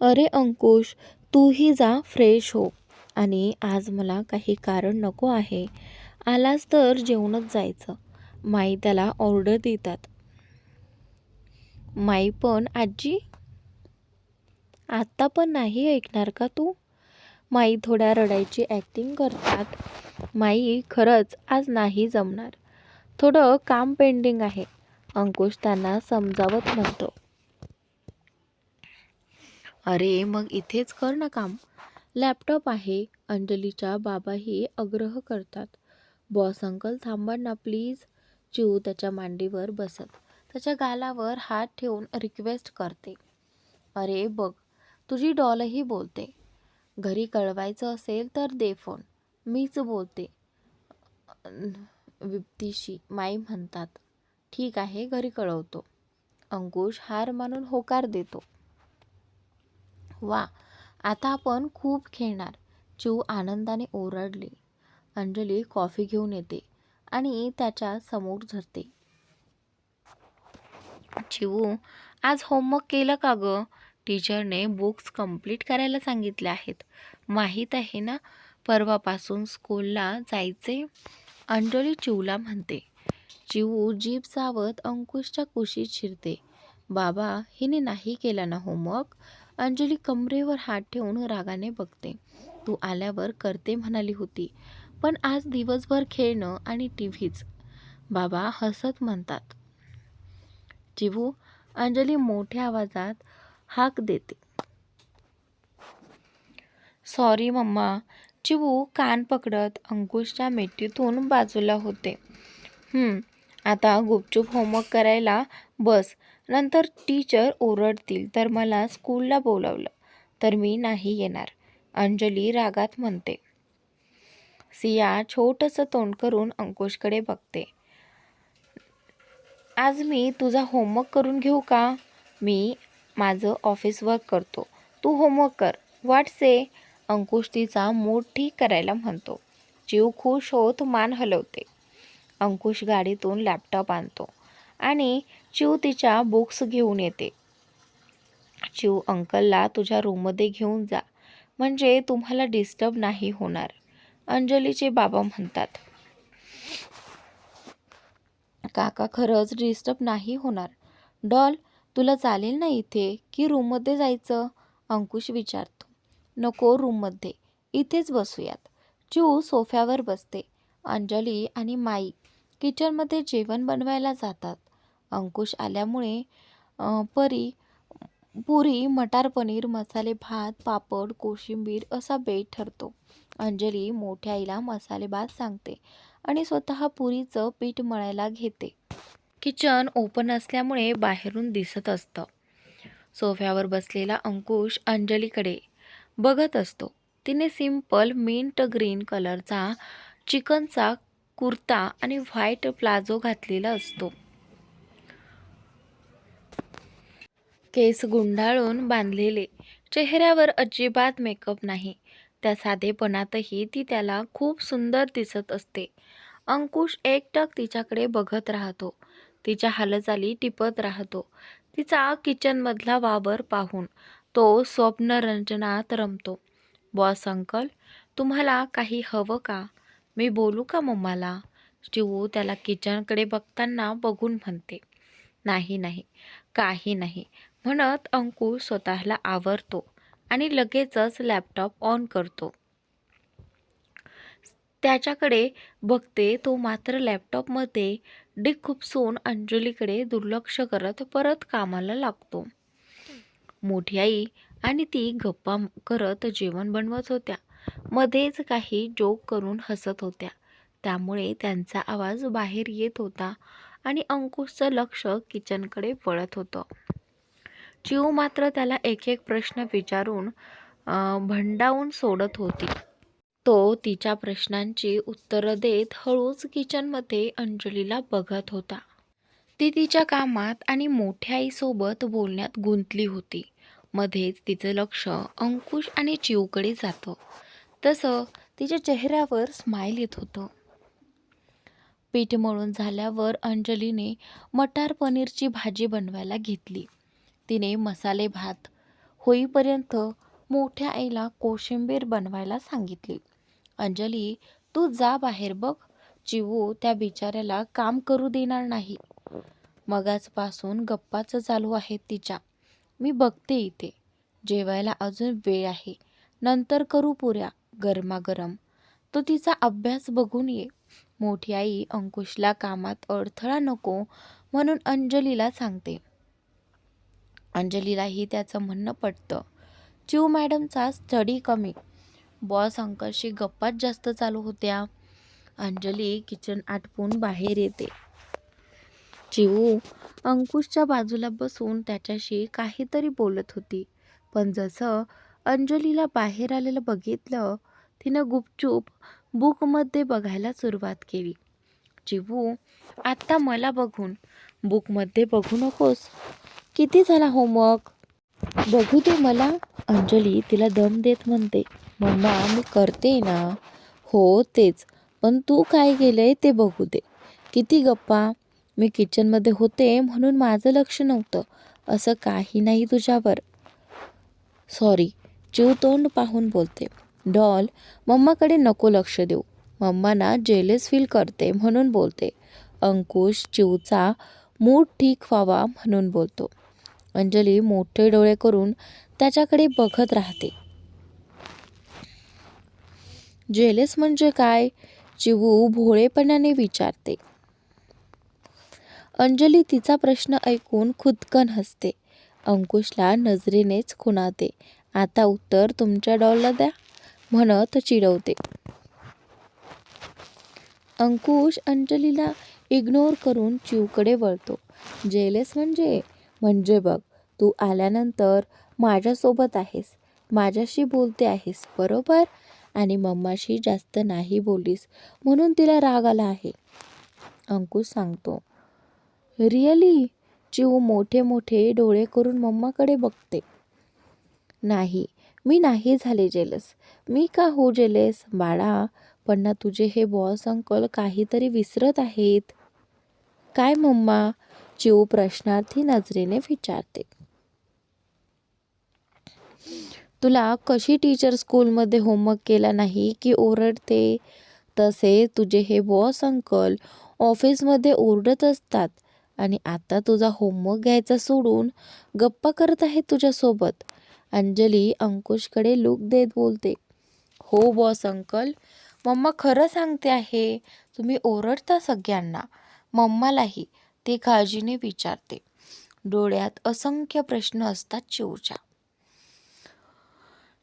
A: अरे अंकुश, तूही जा फ्रेश हो. आणि आज मला काही कारण नको आहे. आलास तर जेवणच जायचं. माई त्याला ऑर्डर देतात. माई पण आजी? आत्ता पण नाही ऐकणार का तू? माई थोड्या रडायची ॲक्टिंग करतात. माई खरंच आज नाही जमणार. थोडं काम पेंडिंग आहे. अंकुश त्यांना समजावत म्हणतो. अरे मग इथेच कर ना काम. लॅपटॉप आहे. अंजलीच्या बाबाही आग्रह करतात. बॉस अंकल थांबा ना प्लीज. चिऊ त्याच्या मांडीवर बसत त्याच्या गालावर हात ठेवून रिक्वेस्ट करते. अरे बघ, तुझी डॉलही बोलते. घरी कळवायचं असेल तर दे फोन. मीच बोलते विप्तीशी, माई म्हणतात. ठीक आहे, घरी कळवतो. अंकुश हार मानून होकार देतो. वा, आता आपण खूप खेळणार. चिऊ आनंदाने ओरडली. अंजली कॉफी घेऊन येते आणि त्याच्या समोर धरते. चिऊ, आज होमवर्क केलं का गं? टीचरने बुक्स कंप्लीट करायला सांगितले आहेत. माहीत आहे ना, परवापासून स्कूलला जायचे. अंजली चिऊला म्हणते. चिऊ जीभ चावत अंकुशच्या कुशीत शिरते. बाबा, हिने नाही केला ना होमवर्क? अंजली कमरेवर हात ठेवून रागाने बघते. तू आल्यावर करते म्हणाली होती, पण आज दिवसभर खेळणं आणि टीव्हीच. बाबा हसत म्हणतात. चिवू, अंजली मोठ्या आवाजात हाक देते. Sorry mamma. चिवू कान पकडत अंकुशच्या मिठीतून बाजूला होते. आता गुपचूप होमवर्क करायला बस. नंतर टीचर ओरडतील तर मला स्कूलला बोलावलं तर मी नाही येणार. अंजली रागात म्हणते. सिया छोटंसं तोंड करून अंकुशकडे बघते. आज मी तुझा होमवर्क करून घेऊ का? मी माझं ऑफिस वर्क करतो, तू होमवर्क कर. व्हॉट से? अंकुश तिचा मूड ठीक करायला म्हणतो. चिव खुश होत मान हलवते. अंकुश गाडीतून लॅपटॉप आणतो आणि चिव तिच्या बुक्स घेऊन येते. चिव, अंकलला तुझ्या रूममध्ये घेऊन जा, म्हणजे तुम्हाला डिस्टर्ब नाही होणार, अंजलीचे बाबा म्हणतात. काका खरंच डिस्टर्ब नाही होणार. डॉल, तुला चालेल ना इथे की रूममध्ये जायचं? अंकुश विचारतो. नको, रूममध्ये, इथेच बसूयात. चिऊ सोफ्यावर बसते. अंजली आणि माई किचनमध्ये जेवण बनवायला जातात. अंकुश आल्यामुळे परी पुरी, मटार पनीर, मसाले भात, पापड, कोशिंबीर असा बेत ठरतो. अंजली मोठ्या आईला मसाले भात सांगते आणि स्वतः पुरीचं पीठ मळायला घेते. किचन ओपन असल्यामुळे बाहेरून दिसत असतं. सोफ्यावर बसलेला अंकुश अंजलीकडे बघत असतो. तिने सिंपल मिंट ग्रीन कलरचा चिकनचा कुर्ता आणि व्हाईट प्लाझो घातलेला असतो. केस गुंडाळून बांधलेले, चेहऱ्यावर अजिबात मेकअप नाही. त्या साधेपणातही ती त्याला खूप सुंदर दिसत असते. अंकुश एकटक तिच्याकडे बघत राहतो. तिच्या हालचाली टिपत राहतो. तिचा किचनमधला वावर पाहून तो स्वप्नरंजनात रमतो. बॉस अंकल, तुम्हाला काही हवं का? मी बोलू का मम्माला? चिवू त्याला किचनकडे बघताना बघून म्हणते. नाही नाही, काही नाही म्हणत अंकुश स्वतःला आवरतो आणि लगेचच लॅपटॉप ऑन करतो. त्याच्याकडे बघते तो मात्र लॅपटॉपमध्ये डिक खुपसून अंजलीकडे दुर्लक्ष करत परत कामाला लागतो. मोठी आई आणि ती गप्पा करत जेवण बनवत होत्या. मध्येच काही जोक करून हसत होत्या. त्यामुळे त्यांचा आवाज बाहेर येत होता आणि अंकुशचं लक्ष किचनकडे वळत होतं. चिऊ मात्र त्याला एक एक प्रश्न विचारून भंडावून सोडत होती. तो तिच्या प्रश्नांची उत्तरं देत हळूच किचनमध्ये अंजलीला बघत होता. ती तिच्या कामात आणि मोठ्या आईसोबत बोलण्यात गुंतली होती. मध्येच तिचं लक्ष अंकुश आणि चिऊकडे जातं. तसं तिच्या चेहऱ्यावर स्माईल येत होतं. पीठ मळून झाल्यावर अंजलीने मटार पनीरची भाजी बनवायला घेतली. तिने मसाले भात होईपर्यंत मोठ्या आईला कोशिंबीर बनवायला सांगितली. अंजली, तू जा बाहेर बघ. चिवू त्या बिचाऱ्याला काम करू देणार नाही. मगाचपासून गप्पाच चालू आहेत तिच्या. मी बघते इथे. जेवायला अजून वेळ आहे. नंतर करू पुऱ्या गरमागरम. तो तिचा अभ्यास बघून ये. मोठी आई अंकुशला कामात अडथळा नको म्हणून अंजलीला सांगते. अंजलीलाही त्याचं म्हणणं पटतं. चिऊ मॅडमचा स्टडी कमी, बॉस अंकलशी गप्पाच जास्त चालू होत्या. अंजली किचन आटपून बाहेर येते. चिऊ अंकुशच्या बाजूला बसून त्याच्याशी काहीतरी बोलत होती. पण जसं अंजलीला बाहेर आलेलं बघितलं, तिनं गुपचूप बुकमध्ये बघायला सुरुवात केली. चिवू, आत्ता मला बघून बुकमध्ये बघू नकोस. किती झाला होमवर्क? बघू दे मला. अंजली तिला दम देत म्हणते. मम्मा, मी करते ना. हो तेच, पण तू काय केलंय ते बघू दे. किती गप्पा. मी किचनमध्ये होते म्हणून माझं लक्ष नव्हतं. असं काही नाही तुझ्यावर. सॉरी. चिव तोंड पाहून बोलते. डॉल, मम्माकडे नको लक्ष देऊ. मम्मा ना जेलस फील करते म्हणून बोलते. अंकुश चिवचा मूड ठीक व्हावा म्हणून बोलतो. अंजली मोठे डोळे करून त्याच्याकडे बघत राहते. जेलस म्हणजे काय? चिवू भोळेपणाने विचारते. अंजली तिचा प्रश्न ऐकून खुदकन हसते. अंकुशला नजरेनेच खुणावते. आता उत्तर तुमच्या डॉलला द्या म्हणत चिडवते. अंकुश अंजलीला इग्नोर करून चिवकडे वळतो. जेलस म्हणजे बघ, तू आल्यानंतर माझ्यासोबत आहेस, माझ्याशी बोलते आहेस बरोबर, आणि मम्माशी जास्त नाही बोललीस म्हणून तिला राग आला आहे. अंकुश सांगतो. रिअली? चिऊ मोठे मोठे डोळे करून मम्माकडे बघते. नाही, मी नाही झाले जेलस. मी का हो जेलस बाळा? पण ना तुझे हे बॉस अंकल काहीतरी विसरत आहेत. काय मम्मा? चिऊ प्रश्नार्थी नजरेने विचारते. तुला कशी टीचर स्कूलमध्ये होमवर्क केला नाही की ओरडते? तसे तुझे हे बॉस अंकल ऑफिसमध्ये ओरडत असतात आणि आता तुझा होमवर्क घ्यायचा सोडून गप्पा करत आहेत तुझ्यासोबत. अंजली अंकुशकडे लूक देत बोलते. हो बॉस अंकल, मम्मा खरं सांगते आहे. तुम्ही ओरडता सगळ्यांना. मम्मालाही ती काळजीने विचारते. डोळ्यात असंख्य प्रश्न असतात चिऊच्या.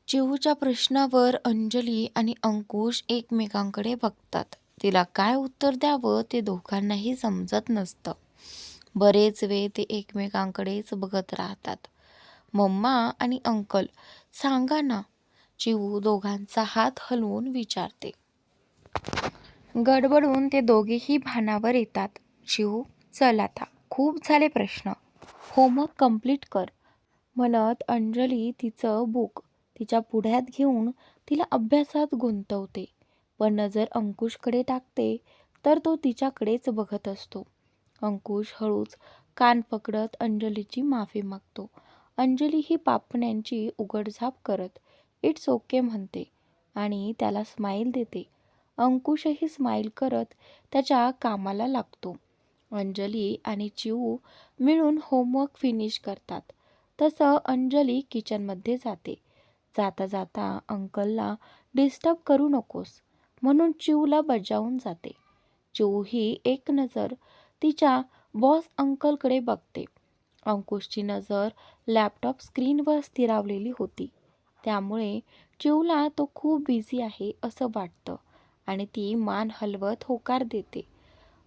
A: चिऊच्या प्रश्नावर अंजली आणि अंकुश एकमेकांकडे बघतात. तिला काय उत्तर द्यावं ते दोघांनाही समजत नसतं. बरेच वेळ ते एकमेकांकडेच बघत राहतात. मम्मा आणि अंकल सांगा ना, चिऊ दोघांचा हात हलवून विचारते. गडबडून ते दोघेही भानावर येतात. चिऊ, चल आता, खूप झाले प्रश्न, होमवर्क कंप्लीट कर, म्हणत अंजली तिचं बुक तिच्या पुढ्यात घेऊन तिला अभ्यासात गुंतवते. पण नजर अंकुशकडे टाकते तर तो तिच्याकडेच बघत असतो. अंकुश हळूच कान पकडत अंजलीची माफी मागतो. अंजली ही पापण्यांची उघडझाप करत इट्स ओके म्हणते आणि त्याला स्माईल देते. अंकुशही स्माईल करत त्याच्या कामाला लागतो. अंजली आणि चिऊ मिळून होमवर्क फिनिश करतात. तसं अंजली किचनमध्ये जाते. जाता जाता अंकलला डिस्टर्ब करू नकोस म्हणून चिऊला बजावून जाते. चिऊ ही एक नजर तिच्या बॉस अंकलकडे बघते. अंकुशची नजर लॅपटॉप स्क्रीनवर स्थिरावलेली होती. त्यामुळे चिऊला तो खूप बिझी आहे असं वाटतं आणि ती मान हलवत होकार देते.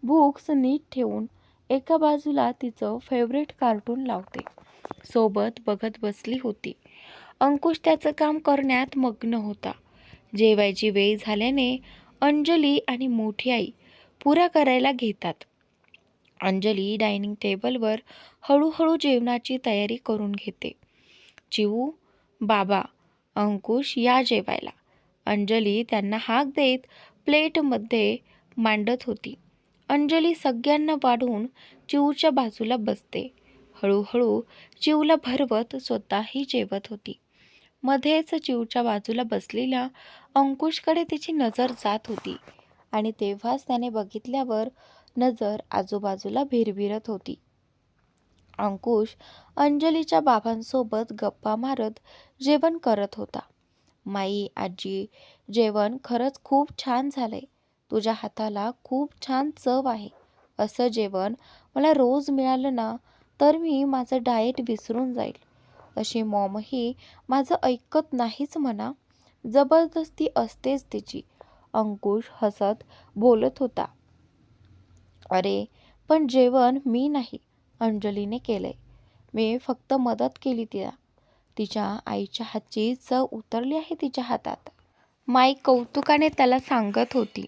A: बुक्स नीट ठेवून एका बाजूला तिचं फेवरेट कार्टून लावते. सोबत बघत बसली होती. अंकुश त्याचं काम करण्यात मग्न होता. जेवायची वेळ झाल्याने अंजली आणि मोठी आई पुऱ्या करायला घेतात. अंजली डायनिंग टेबलवर हळूहळू जेवणाची तयारी करून घेते. चिऊ, बाबा, अंकुश या जेवायला, अंजली त्यांना हाक देत प्लेटमध्ये मांडत होती. अंजली सगळ्यांना वाढून चिऊच्या बाजूला बसते. हळूहळू चिऊला भरवत स्वतःही जेवत होती. मध्येच चिऊच्या बाजूला बसलेल्या अंकुशकडे तिची नजर जात होती आणि तेव्हाच त्याने बघितल्यावर नजर आजूबाजूला भिरभिरत होती. अंकुश अंजलीच्या बाबांसोबत गप्पा मारत जेवण करत होता. माई, आजी, जेवण खरंच खूप छान झालंय. तुझ्या हाताला खूप छान चव आहे. असं जेवण मला रोज मिळालं ना तर मी माझं डाएट विसरून जाईल. अशी मॉमही माझं ऐकत नाहीच म्हणा. जबरदस्ती असतेच तिची. अंकुश हसत बोलत होता. अरे पण जेवण मी नाही, अंजलीने केलंय. मी फक्त मदत केली तिला. तिच्या आईच्या हातची चव उतरली आहे तिच्या हातात, माई कौतुकाने त्याला सांगत होती.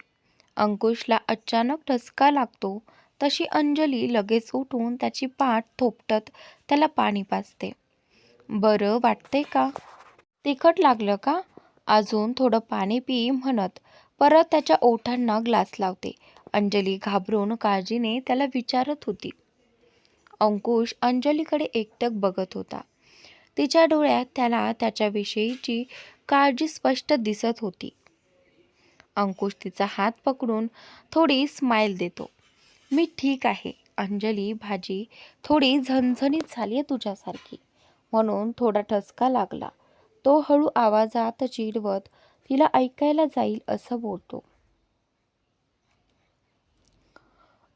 A: अंकुशला अचानक ठसका लागतो तशी अंजली लगेच उठून त्याची पाठ थोपटत त्याला पाणी पाजते. बरं वाटते का? तिखट लागलं का? अजून थोडं पाणी पी म्हणत परत त्याच्या ओठांना ग्लास लावते. अंजली घाबरून काळजीने त्याला विचारत होती. अंकुश अंजलीकडे एकटक बघत होता. तिच्या डोळ्यात त्याला त्याच्याविषयीची काळजी स्पष्ट दिसत होती. अंकुश तिचा हात पकडून थोडी स्माईल देतो. मी ठीक आहे अंजली, भाजी थोडी झणझणीत झाली आहे तुझ्यासारखी, म्हणून थोडा ठसका लागला. तो हळू आवाजात चिडवत तिला ऐकायला जाईल असं बोलतो.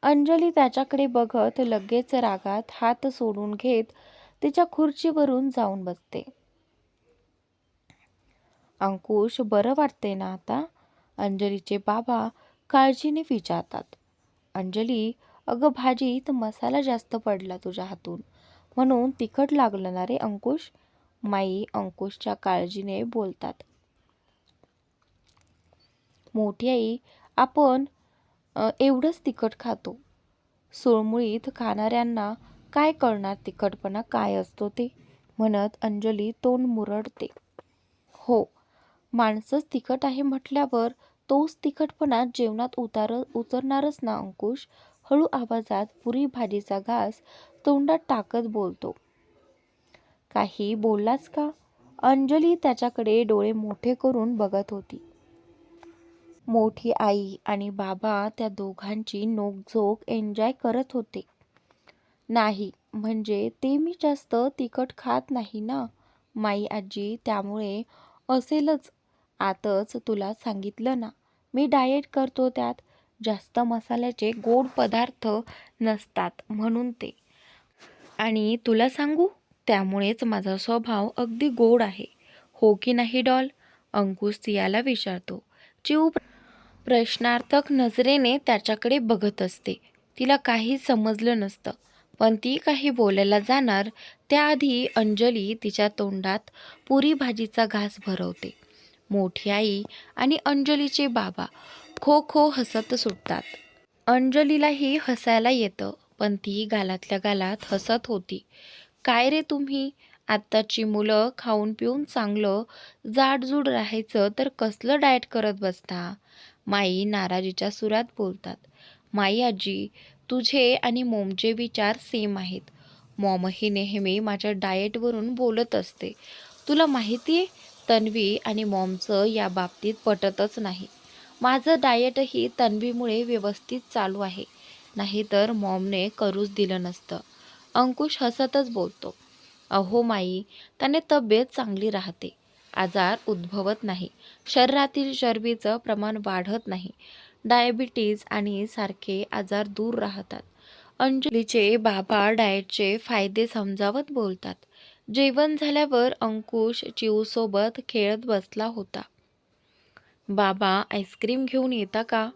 A: अंजली त्याच्याकडे बघत लगेच रागात हात सोडून घेत तिच्या खुर्चीवरून जाऊन बसते. अंकुश, बरं वाटते ना आता? अंजलीचे बाबा काळजीने विचारतात. अंजली, अगं भाजीत मसाला जास्त पडला तुझ्या हातून म्हणून तिखट लागलं ना रे अंकुश, माई अंकुशच्या काळजीने बोलतात. मोठी आई, आपण एवढंच तिखट खातो. सुळमुळीत खाणाऱ्यांना काय कळणार तिखटपणा काय असतो ते, म्हणत अंजली तोंड मुरडते. हो, माणसंच तिखट आहे म्हटल्यावर तोच तिखटपणा जेवणात उतरणारच ना अंकुश, हळू आवाजात पुरी भाजीचा घास तोंडात टाकत बोलतो. काही बोललास का? अंजली त्याच्याकडे डोळे मोठे करून बघत होती. मोठी आई आणि बाबा त्या दोघांची नोकझोक एन्जॉय करत होते. नाही म्हणजे ते मी जास्त तिखट खात नाही ना माई आजी, त्यामुळे असेलच. आताच तुला सांगितलं ना मी डाएट करतो, त्यात जास्त मसाल्याचे गोड पदार्थ नसतात म्हणून ते. आणि तुला सांगू, त्यामुळेच माझा स्वभाव अगदी गोड आहे. हो की नाही डॉल? अंकुश सियाला विचारतो. चिऊ प्रश्नार्थक नजरेने त्याच्याकडे बघत असते. तिला काही समजलं नसतं, पण ती काही बोलायला जाणार त्याआधी अंजली तिच्या तोंडात पुरी भाजीचा घास भरवते. मोठी आई आणि अंजलीचे बाबा खो खो हसत सुटतात. अंजलीलाही हसायला येतं, पण ती गालातल्या गालात हसत होती. काय रे तुम्ही, आत्ताची मुलं खाऊन पिऊन चांगलं जाडजूड राहायचं तर कसलं डाएट करत बसता? माई नाराजीच्या सुरात बोलतात. माई आजी, तुझे आणि मॉमचे विचार सेम आहेत. मॉमही नेहमी माझ्या डाएटवरून बोलत असते. तुला माहिती आहे, तन्वी आणि मॉमचं या बाबतीत पटतच नाही. माझं डाएटही तन्वीमुळे व्यवस्थित चालू आहे, नाहीतर मॉमने करूच दिलं नसतं. अंकुश हसतच बोलतो. अहो माई, त्याने तब्येत चांगली राहते, आजार उद्भवत नाही, शरीरातील चरबीचं प्रमाण वाढत नाही, डायबिटीज आणि सारखे आजार दूर राहतात. अंजलीचे बाबा डाएटचे फायदे समजावत बोलतात. जेवण झाल्यावर अंकुश चिऊसोबत खेळत बसला होता. बाबा, आईस्क्रीम घेऊन येता का?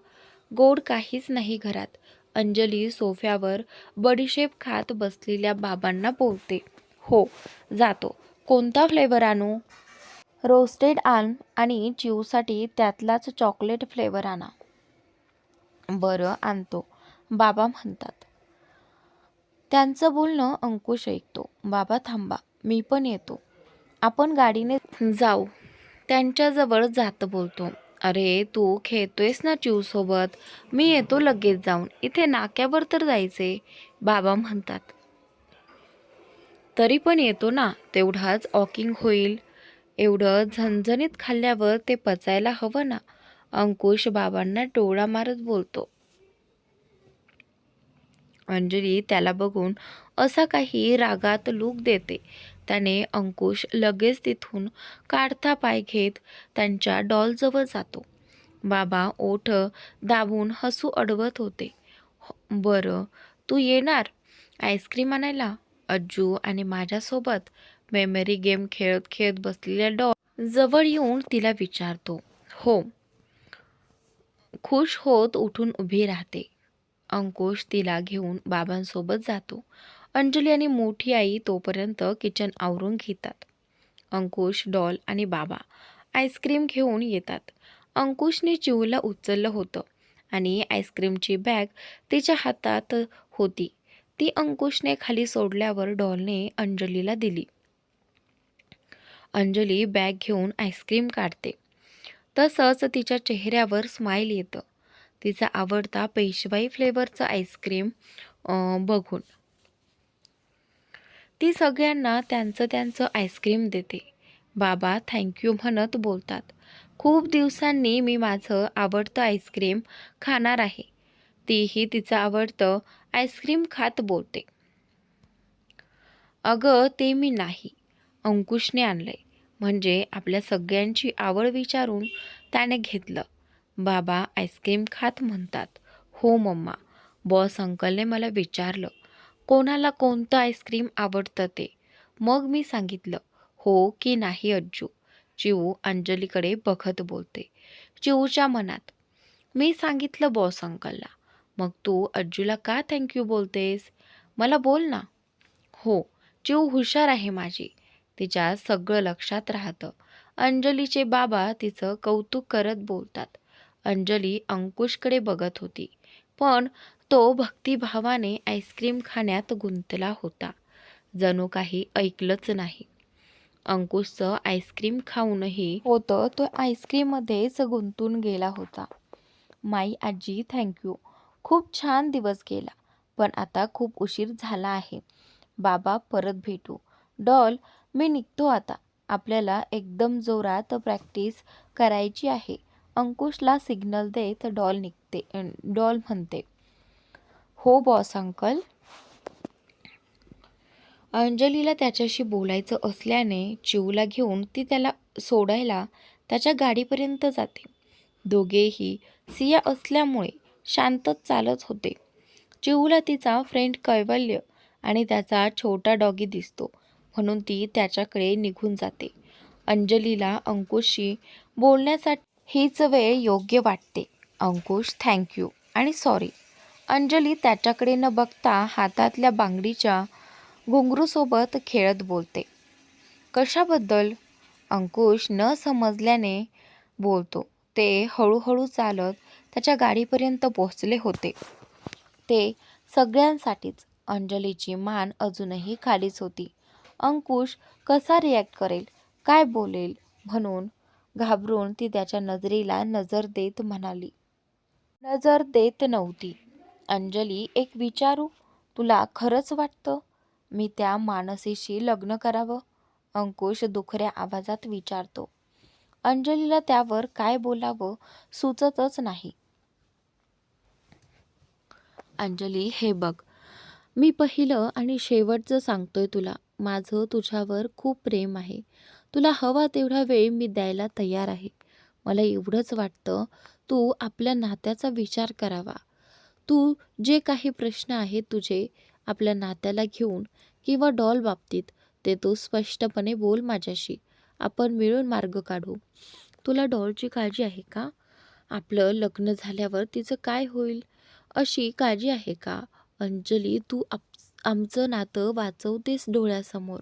A: गोड काहीच नाही घरात. अंजली सोफ्यावर बडीशेप खात बसलेल्या बाबांना बोलते. हो, जातो. कोणता फ्लेवर आणू? रोस्टेड आण आणि चिऊसाठी त्यातलाच चॉकलेट फ्लेवर आणा. बरं, आणतो, बाबा म्हणतात. त्यांचं बोलणं अंकुश ऐकतो. बाबा थांबा, मी पण येतो. आपण गाडीने जाऊ. त्यांच्याजवळ जात बोलतो. अरे तू खेळतोयस ना चिऊसोबत, मी येतो लगेच जाऊन. इथे नाक्यावर तर जायचे, बाबा म्हणतात. तरी पण येतो ना, तेवढाच वॉकिंग होईल. एवढं झणझणीत खाल्ल्यावर ते पचायला हवं ना. अंकुश बाबांना डोळा मारत बोलतो. अंजली त्याला बघून असा काही रागात लूक देते. त्याने अंकुश लगेच तिथून काढता पाय घेत त्यांच्या डॉलजवळ जातो. बाबा ओठ दाबून हसू अडवत होते. बरं, तू येणार आईस्क्रीम आणायला? अज्जू आणि माझ्यासोबत मेमरी गेम खेळत खेळत बसलेल्या डॉल जवळ येऊन तिला विचारतो. हो, खुश होत उठून उभी राहते. अंकुश तिला घेऊन बाबांसोबत जातो. अंजली आणि मोठी आई तोपर्यंत किचन आवरून घेतात. अंकुश, डॉल आणि बाबा आईस्क्रीम घेऊन येतात. अंकुशने चिऊला उचललं होतं आणि आईस्क्रीमची बॅग तिच्या हातात होती. ती अंकुशने खाली सोडल्यावर डॉलने अंजलीला दिली. अंजली बॅग घेऊन आईस्क्रीम काढते. तसंच तिच्या चेहऱ्यावर स्माईल येतं. तिचा आवडता पेशवाई फ्लेवरचं आईस्क्रीम बघून ती सगळ्यांना त्यांचं त्यांचं आईस्क्रीम देते. बाबा थँक्यू म्हणत बोलतात. खूप दिवसांनी मी माझं आवडतं आईस्क्रीम खाणार आहे. तीही तिचं आवडतं आईस्क्रीम खात बोलते. अगं ते मी नाही, अंकुशने आणलंय. म्हणजे आपल्या सगळ्यांची आवड विचारून त्याने घेतलं. बाबा आईस्क्रीम खात म्हणतात. हो मम्मा, बॉस अंकलने मला विचारलं कोणाला कोणतं आईस्क्रीम आवडतं ते. मग मी सांगितलं हो की नाही अज्जू. चिऊ अंजलीकडे बघत बोलते. चिऊच्या मनात, मी सांगितलं बॉस अंकलला, मग तू अज्जूला का थँक्यू बोलतेस? मला बोल ना. हो, चिऊ हुशार आहे माझी, तिच्या सगळं लक्षात राहतं. अंजलीचे बाबा तिचं कौतुक करत बोलतात. अंजली अंकुशकडे बघत होती, पण तो भक्तिभावाने आईस्क्रीम खाण्यात गुंतला होता. जणू काही ऐकलंच नाही. अंकुशचं आईस्क्रीम खाऊनही होतं, तो आईस्क्रीममध्येच गुंतून गेला होता. माई आजी थँक्यू, खूप छान दिवस गेला, पण आता खूप उशीर झाला आहे. बाबा परत भेटू. डॉल, मी निघतो आता, आपल्याला एकदम जोरात प्रॅक्टिस करायची आहे. अंकुशला सिग्नल देत डॉल निघते. डॉल म्हणते. हो बॉस अंकल. अंजलीला त्याच्याशी बोलायचं असल्याने चिऊला घेऊन ती त्याला सोडायला त्याच्या गाडीपर्यंत जाते. दोघेही सिया असल्यामुळे शांतच चालत होते. चिऊला तिचा फ्रेंड कैवल्य आणि त्याचा छोटा डॉगी दिसतो म्हणून ती त्याच्याकडे निघून जाते. अंजलीला अंकुशशी बोलण्यासाठी हीच वेळ योग्य वाटते. अंकुश थँक्यू आणि सॉरी. अंजली त्याच्याकडे न बघता हातातल्या बांगडीच्या घुंगरूसोबत खेळत बोलते. कशाबद्दल? अंकुश न समजल्याने बोलतो. ते हळूहळू चालत त्याच्या गाडीपर्यंत पोहोचले होते. ते सगळ्यांसाठीच. अंजलीची मान अजूनही खालीच होती. अंकुश कसा रिॲक्ट करेल, काय बोलेल म्हणून घाबरून ती त्याच्या नजरेला नजर देत म्हणाली. नजर देत नव्हती. अंजली, एक विचारू? तुला खरंच वाटतं मी त्या मानसीशी लग्न करावं? अंकुश दुखऱ्या आवाजात विचारतो. अंजलीला त्यावर काय बोलावं सुचतच नाही. अंजली, हे बघ, मी पहिलं आणि शेवटचं सांगतोय तुला, माझं तुझ्यावर खूप प्रेम आहे. तुला हवा तेवढा वेळ मी द्यायला तयार आहे. मला एवढंच वाटतं तू आपल्या नात्याचा विचार करावा. तू जे काही प्रश्न आहेत तुझे आपल्या नात्याला घेऊन किंवा डॉल बाबतीत ते तू स्पष्टपणे बोल माझ्याशी. आपण मिळून मार्ग काढू. तुला डॉलची काळजी आहे का? आपलं लग्न झाल्यावर तिचं काय होईल अशी काळजी आहे का? अंजली, तू आमचं नातं वाचवतेस डोळ्यासमोर.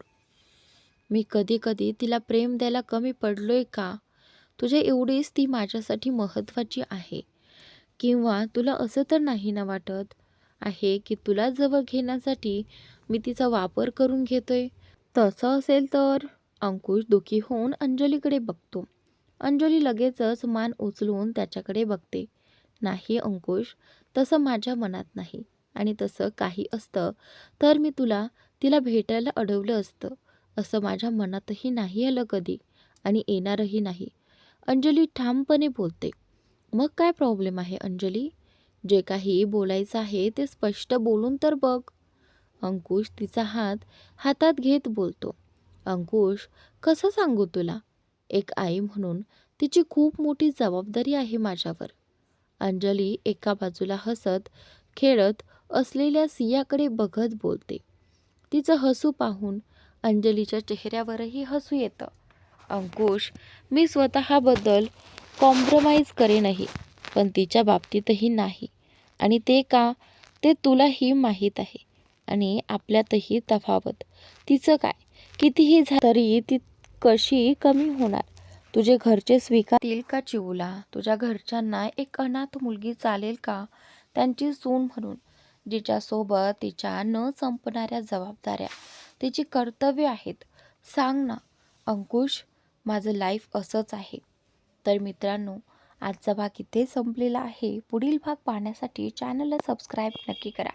A: मी कधी कधी तिला प्रेम द्यायला कमी पडलोय का? तुझ्या एवढीच ती माझ्यासाठी महत्त्वाची आहे. किंवा तुला असं तर नाही ना वाटत आहे की तुला जवळ घेण्यासाठी मी तिचा वापर करून घेतोय? तसं असेल तर? अंकुश दुःखी होऊन अंजलीकडे बघतो. अंजली लगेचच मान उचलून त्याच्याकडे बघते. नाही अंकुश, तसं माझ्या मनात नाही. आणि तसं काही असतं तर मी तिला भेटायला अडवलं असतं. असं माझ्या मनातही नाही आलं कधी आणि येणारही नाही. अंजली ठामपणे बोलते. मग काय प्रॉब्लेम आहे अंजली? जे काही बोलायचं आहे ते स्पष्ट बोलून तर बघ. अंकुश तिचा हातात घेत बोलतो. अंकुश, कसं सांगू तुला? एक आई म्हणून तिची खूप मोठी जबाबदारी आहे माझ्यावर. अंजली एका बाजूला हसत खेळत असलेल्या सियाकडे बघत बोलते. तिचं हसू पाहून अंजलीच्या चेहऱ्यावरही हसू येतं. अंकुश, मी स्वतःबद्दल कॉम्प्रोमाइज करेनही, पण तिच्या बाबतीतही नाही. आणि ते का, ते तुलाही माहीत आहे. आणि आपल्यातही तफावत. तिचं काय, कितीही तरी ती कशी कमी होणार? तुझे घरचे स्वीकारतील का चिवूला? तुझ्या घरच्यांना एक अनाथ मुलगी चालेल का त्यांची सून म्हणून, जिच्यासोबत तिच्या न संपणाऱ्या जबाबदाऱ्या, तिची कर्तव्य आहेत? सांग ना अंकुश. माझं लाईफ असंच आहे. तर मित्रांनो, आजचा भाग इथे संपलेला आहे. पुढील भाग पाहण्यासाठी चॅनलला सबस्क्राईब नक्की करा.